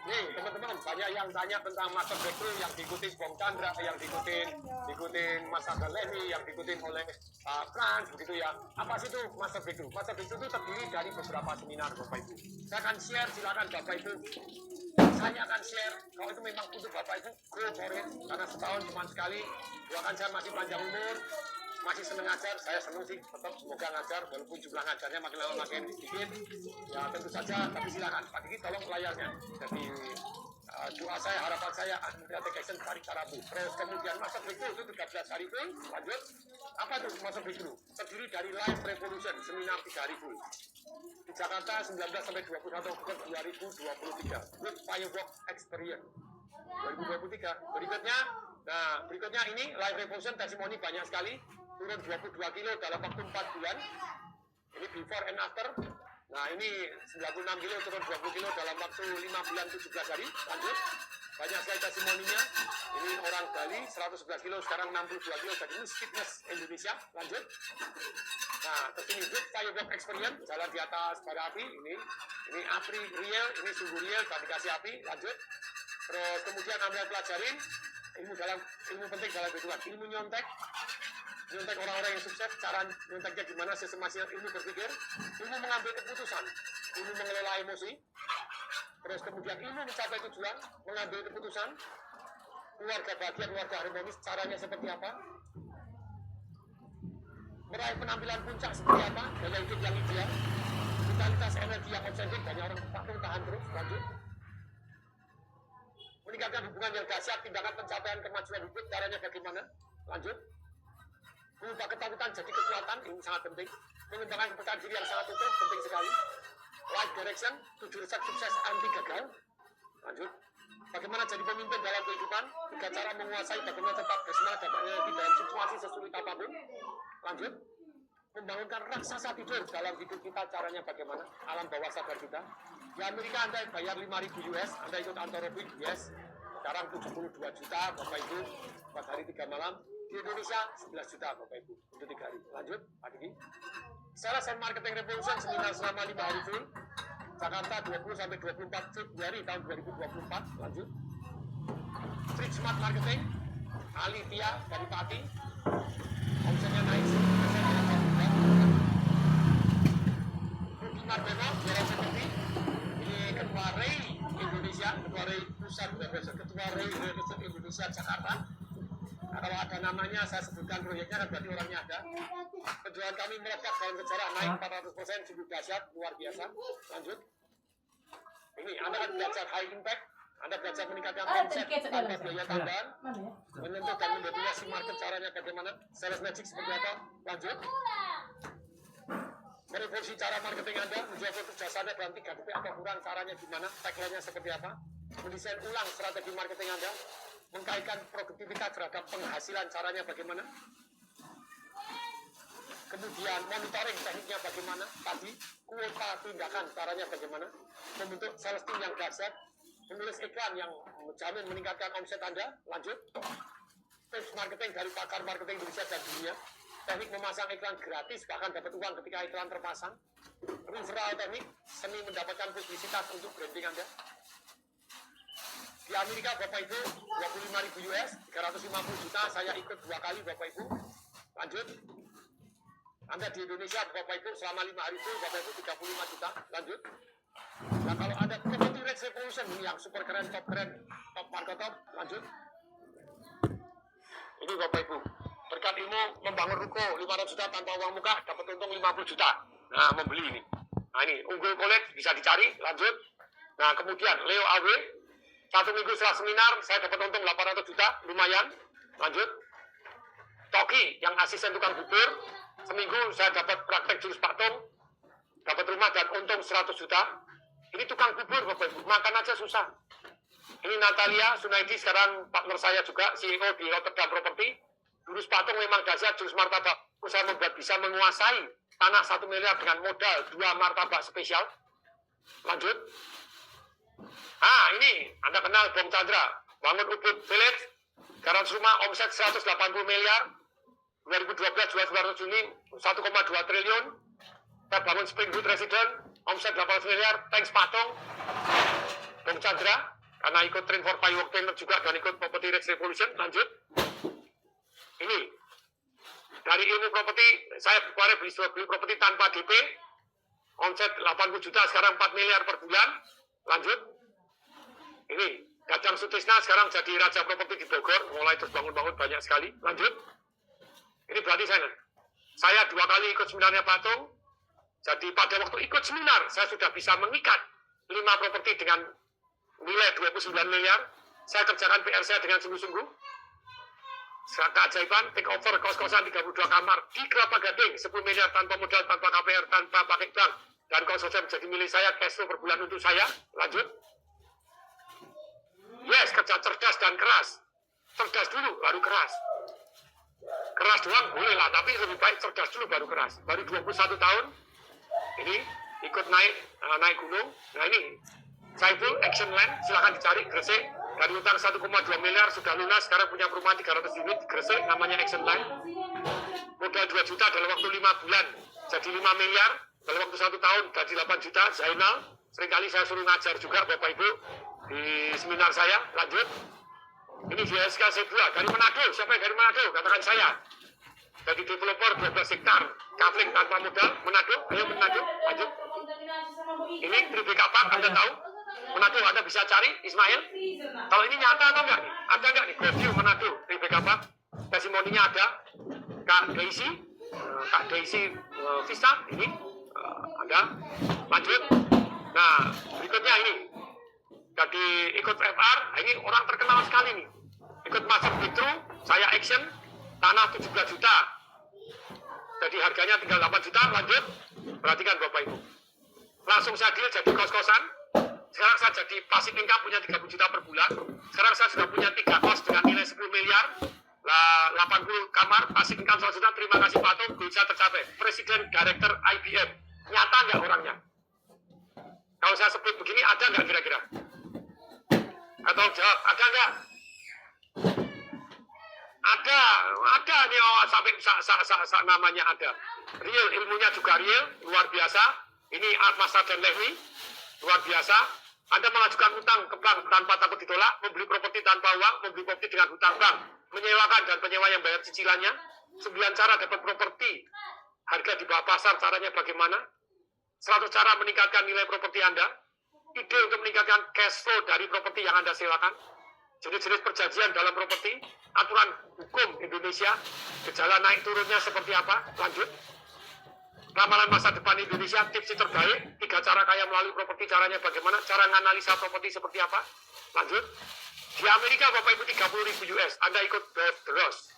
Nih teman-teman, banyak yang tanya tentang master breakthrough yang diikutin Bong Chandra, yang diikutin Mas Aga Leni, yang diikutin oleh Pak Frans, begitu ya. Apa sih itu master breakthrough? Master breakthrough itu terdiri dari beberapa seminar Bapak Ibu. Saya akan share, silakan Bapak Ibu. Saya akan share, kalau itu memang untuk Bapak Ibu, go for it. Karena setahun cuma sekali, doakan saya masih panjang umur, masih senang ngajar, saya senang sih, tetap semoga ngajar, walaupun jumlah ngajarnya makin lama makin sedikit, ya tentu saja, tapi silakan, Pak Diki tolong layarnya. Jadi doa saya, harapan saya, Take Action Tarik Tarabu. Terus kemudian masa breakthrough itu 13 hari full, lanjut. Apa itu masa breakthrough? Terdiri dari Live Revolution, seminar 3 hari full. Di Jakarta 19 sampai 21 Oktober 2023, Good Firework Experience 2023. Berikutnya ini Live Revolution testimoni banyak sekali, turun 22 kilo dalam waktu 4 bulan. Ini before and after. Nah ini 96 kilo turun 20 kilo dalam waktu 5 bulan 17 hari. Lanjut. Banyak sekali testimoninya. Ini orang Bali 111 kilo sekarang 62 kilo. Jadi ini fitness Indonesia. Lanjut. Nah terus ini Good Firework Experience, jalan di atas bara api. Ini api real, ini sungguh real dan dikasih api. Lanjut. Terus kemudian Anda pelajarin ilmu penting dalam kehidupan, ilmu nyontek orang-orang yang sukses, cara nyonteknya gimana, sistemasi ilmu berpikir, ilmu mengambil keputusan, ilmu mengelola emosi, terus kemudian ilmu mencapai tujuan, mengambil keputusan, keluarga bahagia, keluarga harmonis, caranya seperti apa, meraih penampilan puncak seperti apa, gaya hidup yang ideal, vitalitas energi yang otentik, banyak orang tahan terus, lanjut. Meningkatkan hubungan yang dahsyat, tindakan pencapaian kemajuan hidup, caranya bagaimana? Lanjut. Mengubah ketakutan jadi kekuatan, ini sangat penting. Mengembangkan kepercayaan diri yang sangat utuh, penting sekali. Life direction, 7 resep sukses anti gagal. Lanjut. Bagaimana jadi pemimpin dalam kehidupan, 3 cara menguasai bagaimana tetap bersemangat dapat energi dalam situasi sesulit apapun. Lanjut. Membangunkan raksasa tidur dalam hidup kita, caranya bagaimana? Alam bawah sadar kita. Di Amerika Anda bayar 5.000 US, Anda ikut Antoropi US, sekarang 72 juta Bapak Ibu, 4 hari 3 malam. Di Indonesia 11 juta Bapak Ibu untuk 3 hari. Lanjut, Pak Diki. Sales and Marketing Revolution seminar selama 5 hari full. Jakarta 20 sampai 24 Februari tahun 2024. Lanjut. Street Smart Marketing, Ali Tia dari Pati. Omsetnya naik 10% dalam 1 bulan. Margono, juara seperti ini Ketua REI Indonesia, Ketua REI Pusat, Ketua REI Indonesia Jakarta. Nah, kalau ada namanya, saya sebutkan proyeknya, dan berarti orangnya ada. Penjualan kami melekat dalam sejarah, naik 400%, sungguh dahsyat, luar biasa. Lanjut. Ini, Anda akan belajar high impact, Anda belajar meningkatkan omset tanpa biaya tambahan, menentukan dan mendefinisi market caranya bagaimana, sales magic seperti apa. Lanjut. Merevolusi cara marketing Anda, menjual produk jasanya dalam 3 detik atau kurang, caranya gimana, tagline-nya seperti apa, mendesain ulang strategi marketing Anda, mengkaitkan produktivitas terhadap penghasilan, caranya bagaimana, kemudian monitoring tekniknya bagaimana, tadi kuota tindakan, caranya bagaimana, membentuk sales team yang dahsyat, menulis iklan yang menjamin meningkatkan omset Anda. Lanjut. Tips marketing dari pakar marketing Indonesia dan dunia, teknik memasang iklan gratis, bahkan dapat uang ketika iklan terpasang, referral teknik, seni mendapatkan publisitas untuk branding Anda. Di Amerika, Bapak Ibu, 25.000 US, 350 juta, saya ikut 2 kali, Bapak Ibu. Lanjut. Anda di Indonesia, Bapak Ibu, selama 5 hari itu, Bapak Ibu, 35 juta. Lanjut. Nah, kalau ada Property Rate Revolution yang super keren, top marketop, lanjut. Ini Bapak Ibu, berkat ilmu membangun ruko 500 juta tanpa uang muka, dapat untung 50 juta. Nah, membeli ini. Nah, ini Unggul College bisa dicari, lanjut. Nah, kemudian Leo AW, 1 minggu setelah seminar, saya dapat untung 800 juta, lumayan. Lanjut. Toki, yang asisten tukang bubur, seminggu saya dapat praktek jurus patung, dapat rumah dan untung 100 juta. Ini tukang bubur, Bapak Ibu, makan aja susah. Ini Natalia Sunaidi, sekarang partner saya juga, CEO di Rotterdam Property. Jurus patung memang dahsyat, jurus martabak. Saya membuat bisa menguasai tanah 1 miliar dengan modal 2 martabak spesial. Lanjut. Ah, ini Anda kenal Bong Chandra, bangun Ubud Village, garasi rumah omset 180 miliar, 2012 jual 900 unit, 1,2 triliun. Kita bangun Springwood Residence, omset 18 miliar, thanks patung. Bong Chandra, karena ikut Train for Firework Trainer juga dan ikut Property Rate Revolution. Lanjut. Ini dari ilmu properti, saya kemarin beli properti tanpa DP, omset 80 juta, sekarang 4 miliar per bulan. Lanjut. Ini Dadang Sutisna sekarang jadi raja properti di Bogor, mulai terus bangun-bangun banyak sekali. Lanjut. Ini berarti saya 2 kali ikut seminarnya patung. Jadi pada waktu ikut seminar, saya sudah bisa mengikat 5 properti dengan nilai 29 miliar. Saya kerjakan PR saya dengan sungguh-sungguh. Keajaiban, take over kos-kosan 32 kamar di Kelapa Gading, 10 miliar tanpa modal, tanpa KPR, tanpa pakai bank. Dan kos-kosan menjadi milik saya, cash flow per bulan untuk saya. Lanjut. Yes, kerja cerdas dan keras. Cerdas dulu, baru keras. Keras doang boleh lah, tapi lebih baik cerdas dulu, baru keras. Baru 21 tahun, ini ikut naik gunung. Nah ini, Saiful Action Land, silahkan dicari, Gresik. Dari utang 1,2 miliar sudah lunas, sekarang punya perumahan 300 unit, Gresik, namanya Action Land. Modal 2 juta dalam waktu 5 bulan, jadi 5 miliar. Dalam waktu 1 tahun, gaji 8 juta, Zainal. Seringkali saya suruh ngajar juga, Bapak Ibu, di seminar saya. Lanjut. Ini VSK C2, dari Manado. Siapa yang dari Manado? Katakan saya. Jadi developer 12 hektar, kafling tanpa modal, Manado. Ayo Manado, lanjut. Ini 3BK Park, Anda tahu? Manado, Anda bisa cari, Ismail. Kalau ini nyata atau enggak nih? Ada enggak nih? Review Manado, 3BK Park. Testimoninya ada. Kak Daisy Vista, ini ada. Lanjut. Nah, berikutnya ini. Jadi ikut FR, ini orang terkenal sekali nih. Ikut masuk Bitru, saya action, tanah 17 juta. Jadi harganya tinggal 8 juta, lanjut. Perhatikan Bapak Ibu. Langsung saya deal jadi kos-kosan. Sekarang saya jadi passive income punya 30 juta per bulan. Sekarang saya sudah punya 3 kos dengan nilai 10 miliar. 80 kamar, passive income 1 juta, terima kasih patung, goal saya tercapai. Presiden Director IBM. Nyata nggak orangnya? Kalau saya sebut begini, ada nggak kira-kira? Atau jawab, ada nggak? Ada nih, sampai namanya ada. Real, ilmunya juga real, luar biasa. Ini Atmasa dan Lehmi, luar biasa. Anda mengajukan utang ke bank tanpa takut ditolak, membeli properti tanpa uang, membeli properti dengan hutang bank, menyewakan dan penyewa yang bayar cicilannya. 9 cara dapat properti, harga di bawah pasar, caranya bagaimana? 100 cara meningkatkan nilai properti Anda. Ide untuk meningkatkan cash flow dari properti yang Anda sewakan. Jenis-jenis perjanjian dalam properti. Aturan hukum Indonesia. Gejala naik turunnya seperti apa. Lanjut. Ramalan masa depan Indonesia. Tips terbaik. 3 cara kaya melalui properti. Caranya bagaimana. Cara menganalisa properti seperti apa. Lanjut. Di Amerika Bapak Ibu 30.000 US. Anda ikut The Ross.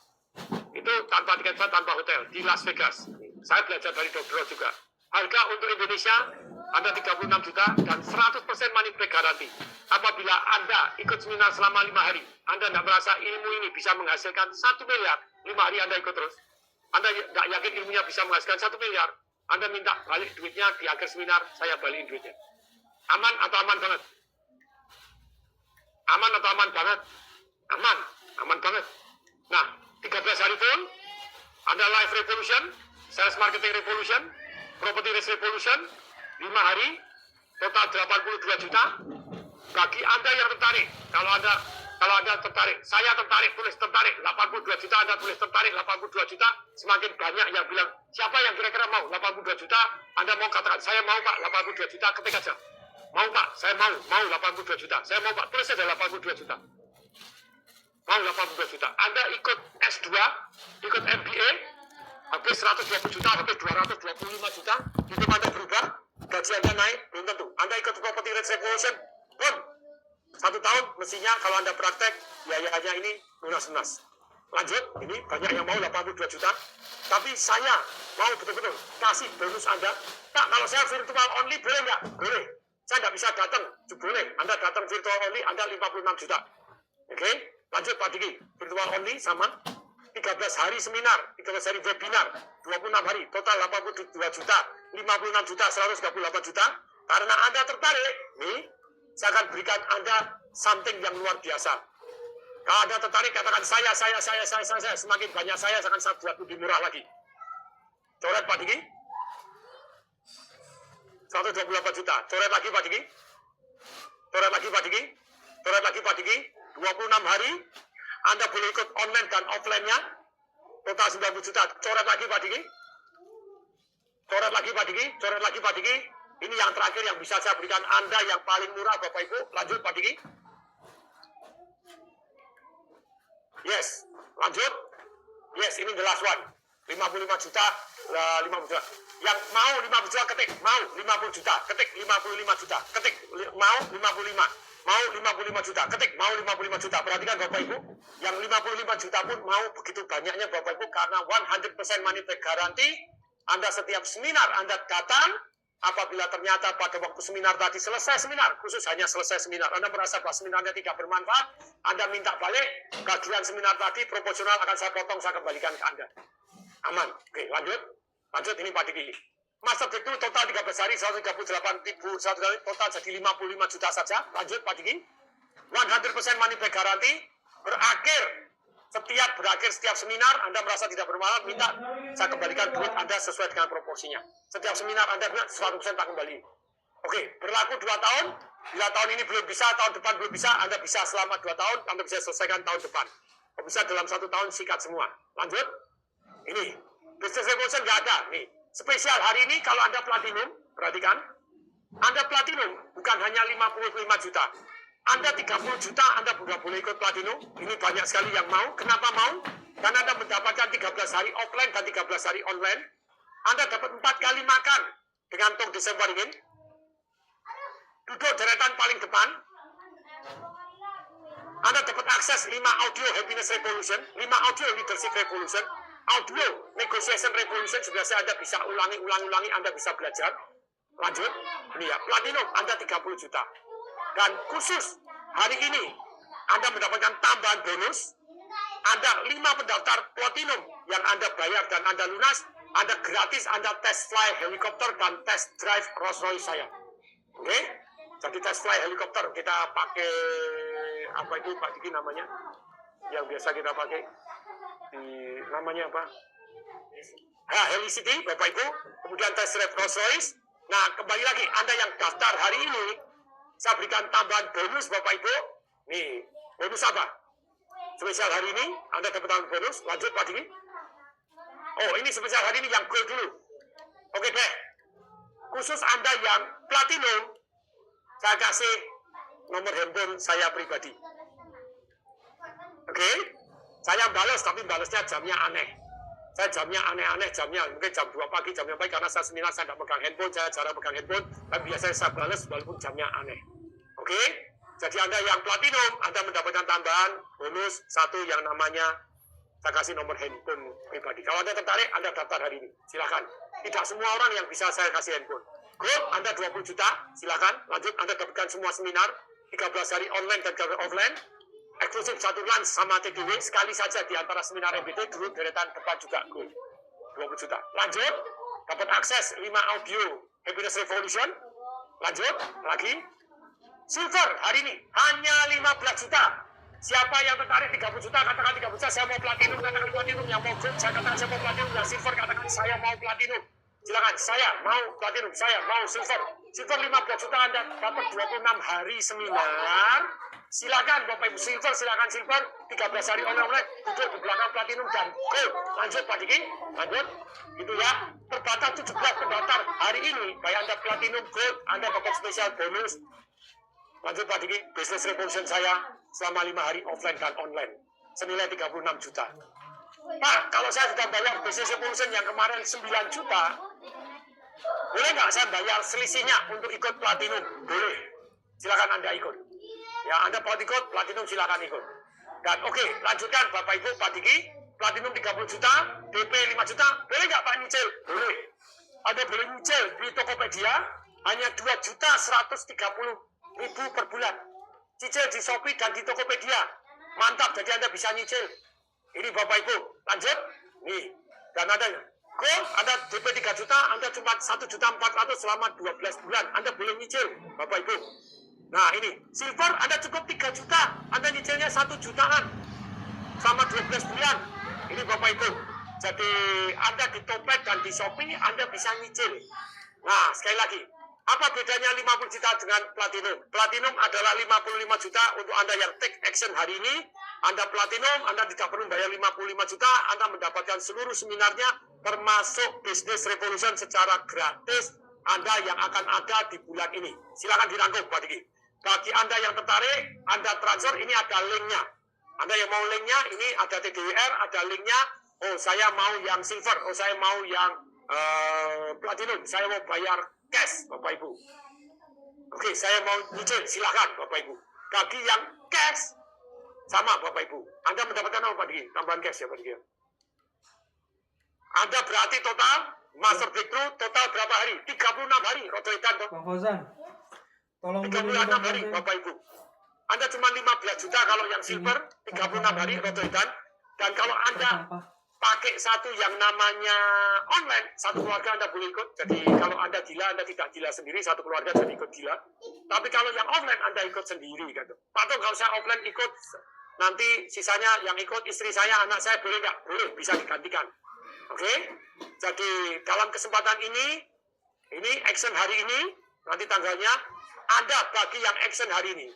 Itu tanpa tiket pesawat, tanpa hotel. Di Las Vegas. Saya belajar dari Dr. Ross juga. Harga untuk Indonesia, Anda 36 juta dan 100% money back garanti. Apabila Anda ikut seminar selama 5 hari, Anda tidak merasa ilmu ini bisa menghasilkan 1 miliar, 5 hari Anda ikut terus. Anda tidak yakin ilmunya bisa menghasilkan 1 miliar, Anda minta balik duitnya di akhir seminar, saya balikin duitnya. Aman atau aman banget? Aman atau aman banget? Aman, aman banget. Nah, 13 hari full, Anda live revolution, sales marketing revolution, property risk revolution, 5 hari, total 82 juta. Bagi Anda yang tertarik, kalau Anda tertarik, saya tertarik, tulis tertarik, 82 juta, Anda tulis tertarik, 82 juta, semakin banyak yang bilang, siapa yang kira-kira mau 82 juta, Anda mau katakan, saya mau Pak, 82 juta, ketik aja. Mau Pak, saya mau 82 juta, saya mau Pak, tulis saja 82 juta. Mau 82 juta. Anda ikut S2, ikut MBA, habis 120 juta, habis 225 juta, itu Anda berubah, gaji Anda naik, belum tentu. Anda ikut property risk revolution, pun 1 tahun mestinya kalau Anda praktek, biayanya ini lunas-lunas. Lanjut, ini banyak yang mau 82 juta, tapi saya mau betul-betul kasih bonus Anda. Pak, kalau saya virtual only boleh nggak? Boleh. Saya nggak bisa datang, boleh. Anda datang virtual only, Anda 56 juta. Oke, lanjut Pak Diki. Virtual only sama 13 hari seminar, 13 hari webinar, 26 hari, total 82 juta, 56 juta, 138 juta. Karena Anda tertarik, nih, saya akan berikan Anda something yang luar biasa. Kalau Anda tertarik, katakan saya. Semakin banyak saya akan buat lebih murah lagi. Coret Pak Diki. 128 juta. Coret lagi Pak Diki. Coret lagi Pak Diki. Coret lagi Pak Diki. 26 hari. Anda boleh ikut online dan offline-nya. Total 90 juta. Coret lagi Pak Diki. Coret lagi Pak Diki. Coret lagi Pak Diki. Ini yang terakhir yang bisa saya berikan Anda yang paling murah Bapak Ibu. Lanjut Pak Diki. Yes. Lanjut. Yes, ini the last one. 55 juta. 50 juta. Yang mau 50 juta ketik. Mau 50 juta. Ketik 55 juta. Ketik mau 55. Mau 55 juta. Ketik mau 55 juta. Perhatikan Bapak Ibu. Yang 55 juta pun mau begitu banyaknya Bapak Ibu. Karena 100% money back garanti. Anda setiap seminar Anda datang. Apabila ternyata pada waktu seminar tadi selesai seminar, khusus hanya selesai seminar, Anda merasa bahwa seminarnya tidak bermanfaat, Anda minta balik, bagian seminar tadi proporsional akan saya potong, saya kembalikan ke Anda. Aman. Oke, lanjut. Lanjut, ini Pak Diki. Master itu total 13 hari, 138.000, total jadi 55 juta saja. Lanjut, Pak Diki. 100% money back garanti, berakhir setiap seminar, Anda merasa tidak bermanfaat, minta saya kembalikan duit Anda sesuai dengan proporsinya. Setiap seminar Anda bilang 100% tak kembali. Oke, berlaku 2 tahun. Bila tahun ini belum bisa, tahun depan belum bisa, Anda bisa selama 2 tahun, Anda bisa selesaikan tahun depan. Bisa dalam 1 tahun sikat semua. Lanjut. Ini, business revolution nggak ada. Nih, spesial hari ini kalau Anda platinum, perhatikan. Anda platinum bukan hanya 55 juta. Anda 30 juta, Anda sudah boleh ikut platinum. Ini banyak sekali yang mau. Kenapa mau? Karena Anda mendapatkan 13 hari offline dan 13 hari online. Anda dapat 4 kali makan dengan Tok Desember ini. Duduk deretan paling depan. Anda dapat akses 5 audio happiness revolution, 5 audio leadership revolution, audio negotiation revolution. Sudah saya Anda bisa ulangi, Anda bisa belajar. Lanjut. Ini ya, platinum Anda 30 juta. Dan khusus hari ini Anda mendapatkan tambahan bonus. Anda 5 pendaftar platinum yang Anda bayar dan Anda lunas, Anda gratis, Anda test fly helikopter dan test drive Rolls Royce saya. Oke? Jadi test fly helikopter kita pakai apa itu Pak Diki namanya? Yang biasa kita pakai namanya apa? Helicity Bapak Ibu. Kemudian test drive Rolls Royce. Nah, kembali lagi Anda yang daftar hari ini, saya berikan tambahan bonus Bapak Ibu. Nih, bonus apa? Spesial hari ini, Anda dapat tambahan bonus. Lanjut Pak Diki. Oh, ini spesial hari ini yang gold dulu. Oke, baik. khusus Anda yang platinum, saya kasih nomor handphone saya pribadi. Oke? Saya balas, tapi balasnya jamnya aneh. Saya jamnya aneh-aneh, jamnya mungkin jam 2 pagi, jam 2 pagi, karena saya seminar, saya tidak pegang handphone, saya jarang pegang handphone, tapi biasanya saya balas walaupun jamnya aneh. Oke? Jadi Anda yang platinum, Anda mendapatkan tambahan bonus satu yang namanya, saya kasih nomor handphone pribadi. Kalau Anda tertarik, Anda daftar hari ini. Silakan. Tidak semua orang yang bisa saya kasih handphone. Grup, Anda 20 juta, silakan. Lanjut, Anda dapatkan semua seminar, 13 hari online dan 13 offline. Eksklusif satu lunch sama TDW, sekali saja di antara seminar MBT, dulu deretan depan juga Gold. 20 juta. Lanjut, dapat akses 5 audio Happiness Revolution. Lanjut, lagi. Silver hari ini, hanya 15 juta. Siapa yang tertarik 30 juta, katakan 30 juta, saya mau platinum, katakan platinum. Yang mau gold, saya katakan saya mau platinum. Yang silver, katakan saya mau platinum. Silakan, saya mau platinum, saya mau silver. Silver 15 juta, Anda dapat 26 hari seminar. Silakan Bapak Ibu, silver, silakan silver, 13 hari online, duduk di belakang platinum dan gold. Lanjut Pak Diki, lanjut. Gitu ya, terbatas 17 pendaftar hari ini, baik Anda platinum, gold, Anda dapat spesial bonus. Lanjut Pak Diki, Business Revolution saya selama 5 hari offline dan online, senilai 36 juta. Pak, kalau saya sudah bayar Business Revolution yang kemarin 9 juta, boleh nggak saya bayar selisihnya untuk ikut platinum? Boleh, silakan Anda ikut. Ya, Anda mau ikut, platinum silakan ikut. Dan oke, lanjutkan Bapak Ibu, Pak Diki, platinum 30 juta, DP 5 juta, boleh nggak Pak nyicil? Boleh. Anda boleh nyicil di Tokopedia, hanya 2.130.000 per bulan. Cicil di Shopee dan di Tokopedia. Mantap, jadi Anda bisa nyicil. Ini Bapak Ibu, lanjut. Nih, dan ada gold, Anda DP 3 juta, Anda cuma 1.400.000 selama 12 bulan. Anda boleh nyicil, Bapak Ibu. Nah ini, silver Anda cukup 3 juta, Anda nyicilnya 1 jutaan selama 12 bulan. Ini Bapak Ibu. Jadi Anda di Topet dan di Shopee, Anda bisa nyicil. Nah sekali lagi, apa bedanya 50 juta dengan platinum? Platinum adalah 55 juta untuk Anda yang take action hari ini. Anda platinum, Anda tidak perlu bayar 55 juta, Anda mendapatkan seluruh seminarnya, termasuk Business Revolution secara gratis. Anda yang akan ada di bulan ini. Silakan dirangkum Pak Diki. Bagi Anda yang tertarik, Anda transfer, ini ada linknya. Anda yang mau linknya, ini ada TDWR, ada linknya. Oh, saya mau yang silver, oh saya mau yang platinum, saya mau bayar cash, Bapak Ibu. Oke, saya mau nyicil, silakan Bapak Ibu. Bagi yang cash, sama Bapak Ibu. Anda mendapatkan apa Pak Diki? Tambahan cash ya Pak Diki. Anda berarti total, Master Breakthrough, total berapa hari? 36 hari, Roto Edan toh.
Bang Fauzan, tolong
36 hari Bapak Ibu. Anda cuma 15 juta kalau yang silver, 36 hari Roto Edan. Dan kalau Anda pakai satu yang namanya online, satu keluarga Anda boleh ikut. Jadi kalau Anda gila, Anda tidak gila sendiri, satu keluarga jadi ikut gila. Tapi kalau yang offline Anda ikut sendiri gitu. Pak Tung, kalau saya offline ikut, nanti sisanya yang ikut istri saya, anak saya boleh nggak? Boleh, bisa digantikan. Oke? Jadi dalam kesempatan ini action hari ini, nanti tanggalnya, Anda bagi yang action hari ini.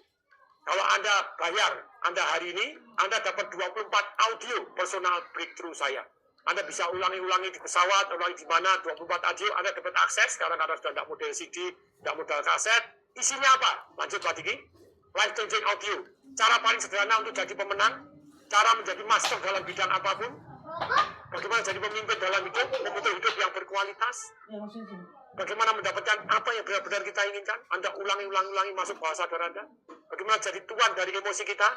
Kalau Anda bayar, Anda hari ini, Anda dapat 24 audio personal breakthrough saya. Anda bisa ulangi-ulangi di pesawat, ulangi di mana, 24 audio, Anda dapat akses, karena sudah tidak model CD, tidak model kaset. Isinya apa? Lanjut Pak Diki. Life changing audio. Cara paling sederhana untuk jadi pemenang, cara menjadi master dalam bidang apapun, bagaimana jadi pemimpin dalam hidup, membentuk hidup yang berkualitas, bagaimana mendapatkan apa yang benar-benar kita inginkan. Anda ulangi masuk bawah sadar Anda. Bagaimana jadi tuan dari emosi kita,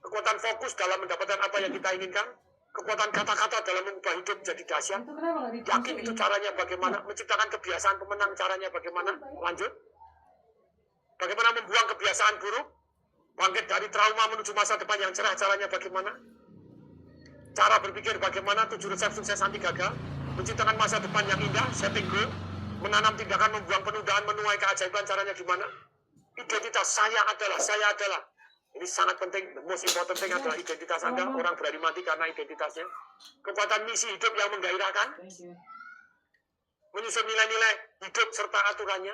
kekuatan fokus dalam mendapatkan apa yang kita inginkan, kekuatan kata-kata dalam mengubah hidup jadi dahsyat. Yakin itu caranya bagaimana, menciptakan kebiasaan pemenang caranya bagaimana. Lanjut. Bagaimana membuang kebiasaan buruk, bangkit dari trauma menuju masa depan yang cerah caranya bagaimana. Cara berpikir bagaimana, 7 resep sukses anti gagal, menciptakan masa depan yang indah, setting goal, menanam tindakan, membuang penundaan, menuai keajaiban caranya gimana. Identitas saya adalah. Ini sangat penting, the most important thing adalah identitas Anda. Orang berani mati karena identitasnya. Kekuatan misi hidup yang menggairahkan, menyusun nilai-nilai hidup serta aturannya,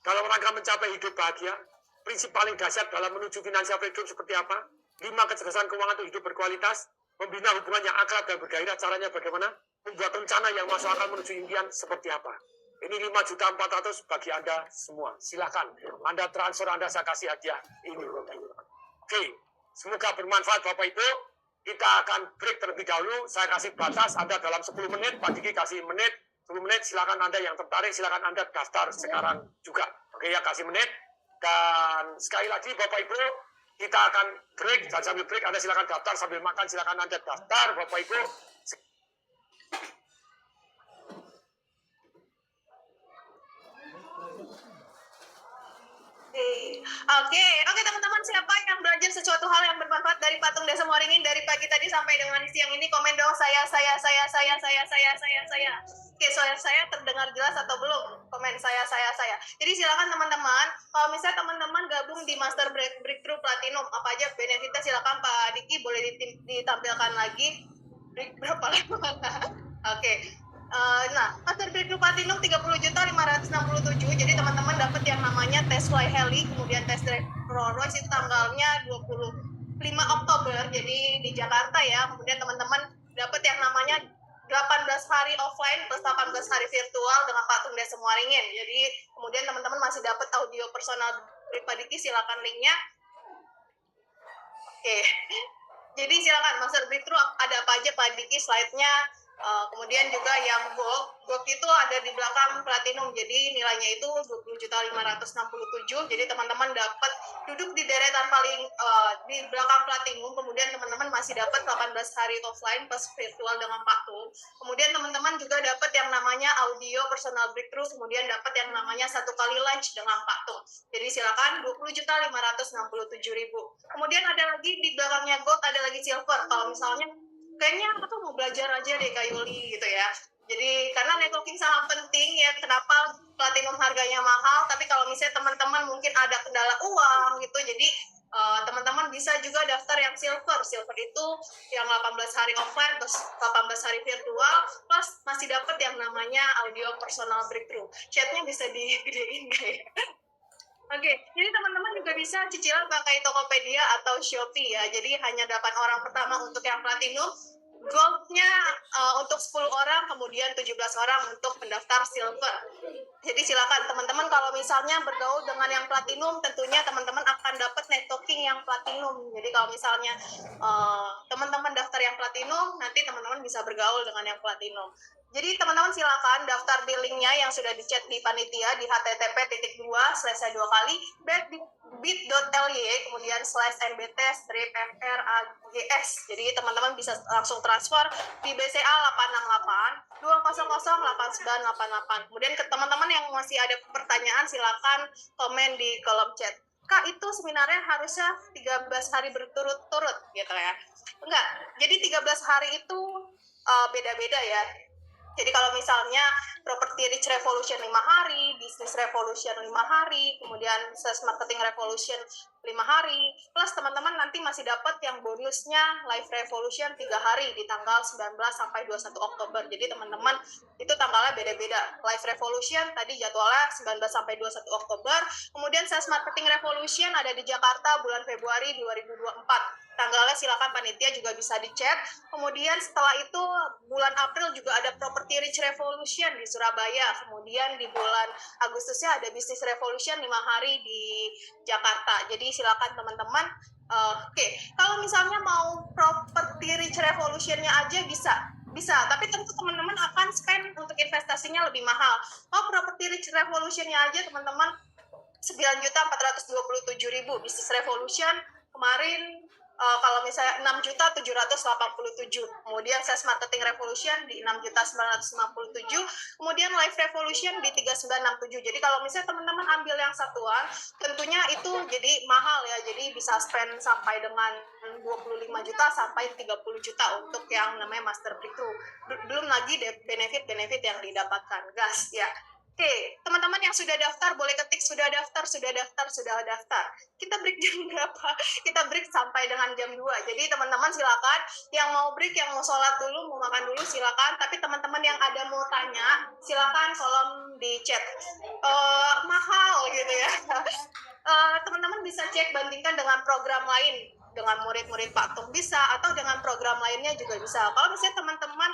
dalam rangka mencapai hidup bahagia. Prinsip paling dahsyat dalam menuju financial freedom seperti apa? 5 kecerdasan keuangan untuk hidup berkualitas, membina hubungan yang akrab dan bergairah caranya bagaimana, membuat rencana yang masuk akal menuju impian seperti apa. Ini 5.400.000 bagi Anda semua. Silakan. Anda transfer, Anda saya kasih hadiah. Ini Bapak Ibu. Oke, semoga bermanfaat Bapak Ibu. Kita akan break terlebih dahulu. Saya kasih batas Anda dalam 10 menit. Pak Diki kasih menit. 10 menit. Silakan Anda yang tertarik. Silakan Anda daftar sekarang juga. Oke ya, kasih menit. Dan sekali lagi Bapak Ibu, kita akan break. Dan sambil break Anda silakan daftar. Sambil makan silakan Anda daftar Bapak Ibu.
Oke teman-teman, siapa yang belajar sesuatu hal yang bermanfaat dari patung Desa Waringin dari pagi tadi sampai dengan siang ini, komen dong saya. Oke, suara saya terdengar jelas atau belum? Komen saya. Jadi silakan teman-teman, kalau misalnya teman-teman gabung di Master Breakthrough Platinum, apa aja benefitnya silakan Pak Diki boleh ditampilkan lagi. Berapa lama? Oke. Nah, Master Breakthrough Platinum 30.567. Jadi teman-teman dapat yang namanya tes fly heli, kemudian tes drive Rolls Royce itu tanggalnya 25 Oktober. Jadi di Jakarta ya. Kemudian teman-teman dapat yang namanya 18 hari offline plus 18 hari virtual dengan patung Desa Waringin. Jadi kemudian teman-teman masih dapat audio personal dari Pak Diki, silakan linknya. Oke. Jadi silakan Master Breakthrough ada apa aja Pak Diki slide-nya. Kemudian juga yang gold itu ada di belakang platinum, jadi nilainya itu 20.567. Jadi teman-teman dapat duduk di deretan paling di belakang platinum. Kemudian teman-teman masih dapat 18 hari offline plus virtual dengan patung. Kemudian teman-teman juga dapat yang namanya audio personal breakthrough, kemudian dapat yang namanya 1 kali lunch dengan patung. Jadi silakan 20.567.000. Kemudian ada lagi di belakangnya gold, ada lagi silver. Kalau misalnya kayaknya aku tuh mau belajar aja deh Kak Yuli gitu ya. Jadi karena networking sangat penting ya, kenapa platinum harganya mahal, tapi kalau misalnya teman-teman mungkin ada kendala uang gitu, jadi teman-teman bisa juga daftar yang silver. Silver itu yang 18 hari offline plus 18 hari virtual plus masih dapat yang namanya audio personal breakthrough. Chatnya bisa digedein kayak. Oke, jadi teman-teman juga bisa cicilan pakai Tokopedia atau Shopee ya. Jadi hanya 8 orang pertama untuk yang platinum, goldnya untuk 10 orang, kemudian 17 orang untuk pendaftar silver. Jadi silakan teman-teman kalau misalnya bergaul dengan yang platinum, tentunya teman-teman akan dapat networking yang platinum. Jadi kalau misalnya teman-teman daftar yang platinum, nanti teman-teman bisa bergaul dengan yang platinum. Jadi teman-teman silakan daftar di linknya yang sudah di-chat di panitia di http://bit.ly kemudian /mbt-frags. Jadi teman-teman bisa langsung transfer di BCA 868 200 8988. Kemudian ke teman-teman yang masih ada pertanyaan silakan komen di kolom chat. Kak, itu seminarnya harusnya 13 hari berturut-turut gitu ya. Enggak, jadi 13 hari itu beda-beda ya. Jadi kalau misalnya Property Rich Revolution 5 hari, Business Revolution 5 hari, kemudian Sales Marketing Revolution 5 hari, plus teman-teman nanti masih dapat yang bonusnya Live Revolution 3 hari di tanggal 19 sampai 21 Oktober. Jadi teman-teman itu tanggalnya beda-beda. Live Revolution tadi jadwalnya 19 sampai 21 Oktober, kemudian Sales Marketing Revolution ada di Jakarta bulan Februari 2024. Tanggalnya silakan panitia juga bisa dicek. Kemudian setelah itu bulan April juga ada Property Rich Revolution di Surabaya. Kemudian di bulan Agustusnya ada Business Revolution 5 hari di Jakarta. Jadi silakan teman-teman. Oke, kalau misalnya mau Property Rich Revolution-nya aja bisa, tapi tentu teman-teman akan spend untuk investasinya lebih mahal. Property Rich Revolution-nya aja teman-teman 9.427.000. Business Revolution kemarin kalau misalnya 6.787, kemudian Sales Marketing Revolution di 6.957, kemudian Live Revolution di 3.967. Jadi kalau misalnya teman-teman ambil yang satuan, tentunya itu jadi mahal ya. Jadi bisa spend sampai dengan 25 juta sampai 30 juta untuk yang namanya Master Breakthrough. Belum lagi benefit-benefit yang didapatkan, gas ya. Oke, teman-teman yang sudah daftar boleh ketik sudah daftar. Kita break jam berapa? Kita break sampai dengan jam 2. Jadi teman-teman silakan yang mau break, yang mau sholat dulu, mau makan dulu silakan. Tapi teman-teman yang ada mau tanya, silakan kolom di chat. Mahal gitu ya. Teman-teman bisa cek bandingkan dengan program lain, dengan murid-murid Pak Tung bisa, atau dengan program lainnya juga bisa. Kalau misalnya teman-teman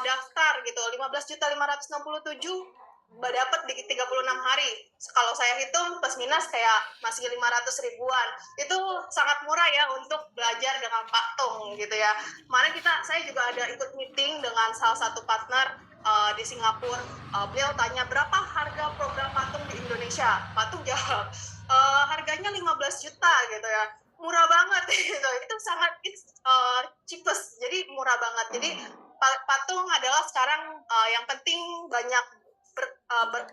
daftar gitu 15.567 dapat di 36 hari. Kalau saya hitung plus minus kayak masih 500 ribuan. Itu sangat murah ya untuk belajar dengan Pak Tung gitu ya. Kemarin saya juga ada ikut meeting dengan salah satu partner di Singapura. Beliau tanya berapa harga program Pak Tung di Indonesia. Pak Tung jawab harganya 15 juta gitu ya. Murah banget gitu. Itu sangat cheapest. Jadi murah banget. Jadi Patung adalah sekarang yang penting banyak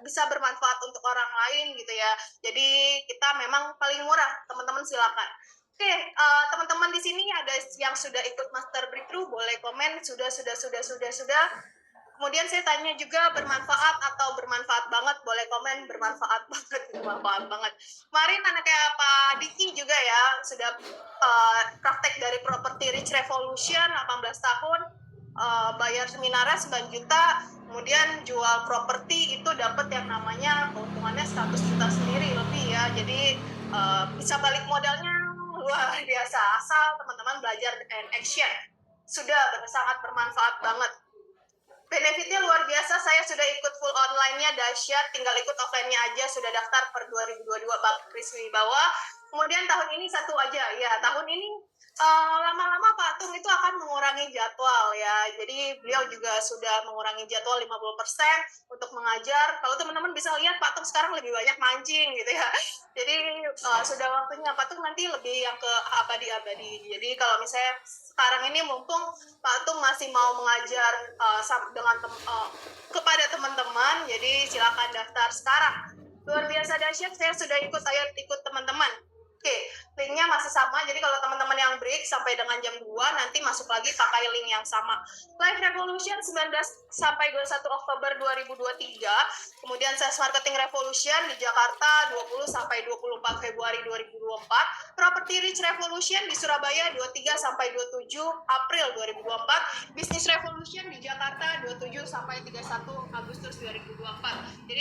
bisa bermanfaat untuk orang lain gitu ya. Jadi kita memang paling murah, teman-teman silakan. Oke, teman-teman di sini ada yang sudah ikut Master Breakthrough, boleh komen sudah. Kemudian saya tanya juga bermanfaat atau bermanfaat banget, boleh komen bermanfaat banget. Kemarin anak kayak Pak Diki juga ya sudah praktek dari Property Rich Revolution 18 tahun. Bayar seminarnya 9 juta, kemudian jual properti itu dapat yang namanya keuntungannya 100 juta sendiri lebih ya. Jadi bisa balik modalnya luar biasa asal teman-teman belajar and action. Sudah sangat bermanfaat banget. Benefitnya luar biasa, saya sudah ikut full online-nya dahsyat, tinggal ikut offline-nya aja, sudah daftar per 2022 Pak Kris Wibawa. Kemudian tahun ini satu aja, ya tahun ini lama-lama Pak Tung itu akan mengurangi jadwal ya. Jadi beliau juga sudah mengurangi jadwal 50% untuk mengajar. Kalau teman-teman bisa lihat Pak Tung sekarang lebih banyak mancing gitu ya. Jadi sudah waktunya Pak Tung nanti lebih yang ke abadi-abadi. Jadi kalau misalnya sekarang ini mumpung Pak Tung masih mau mengajar kepada teman-teman, jadi silakan daftar sekarang. Luar biasa dahsyat, saya sudah ikut teman-teman. Oke, linknya masih sama, jadi kalau teman-teman yang break sampai dengan jam 2, nanti masuk lagi pakai link yang sama. Live Revolution 19 sampai 21 Oktober 2023, kemudian Sales Marketing Revolution di Jakarta 20 sampai 24 Februari 2024, Property Rich Revolution di Surabaya 23 sampai 27 April 2024, Business Revolution di Jakarta 27 sampai 31 Agustus 2024. Jadi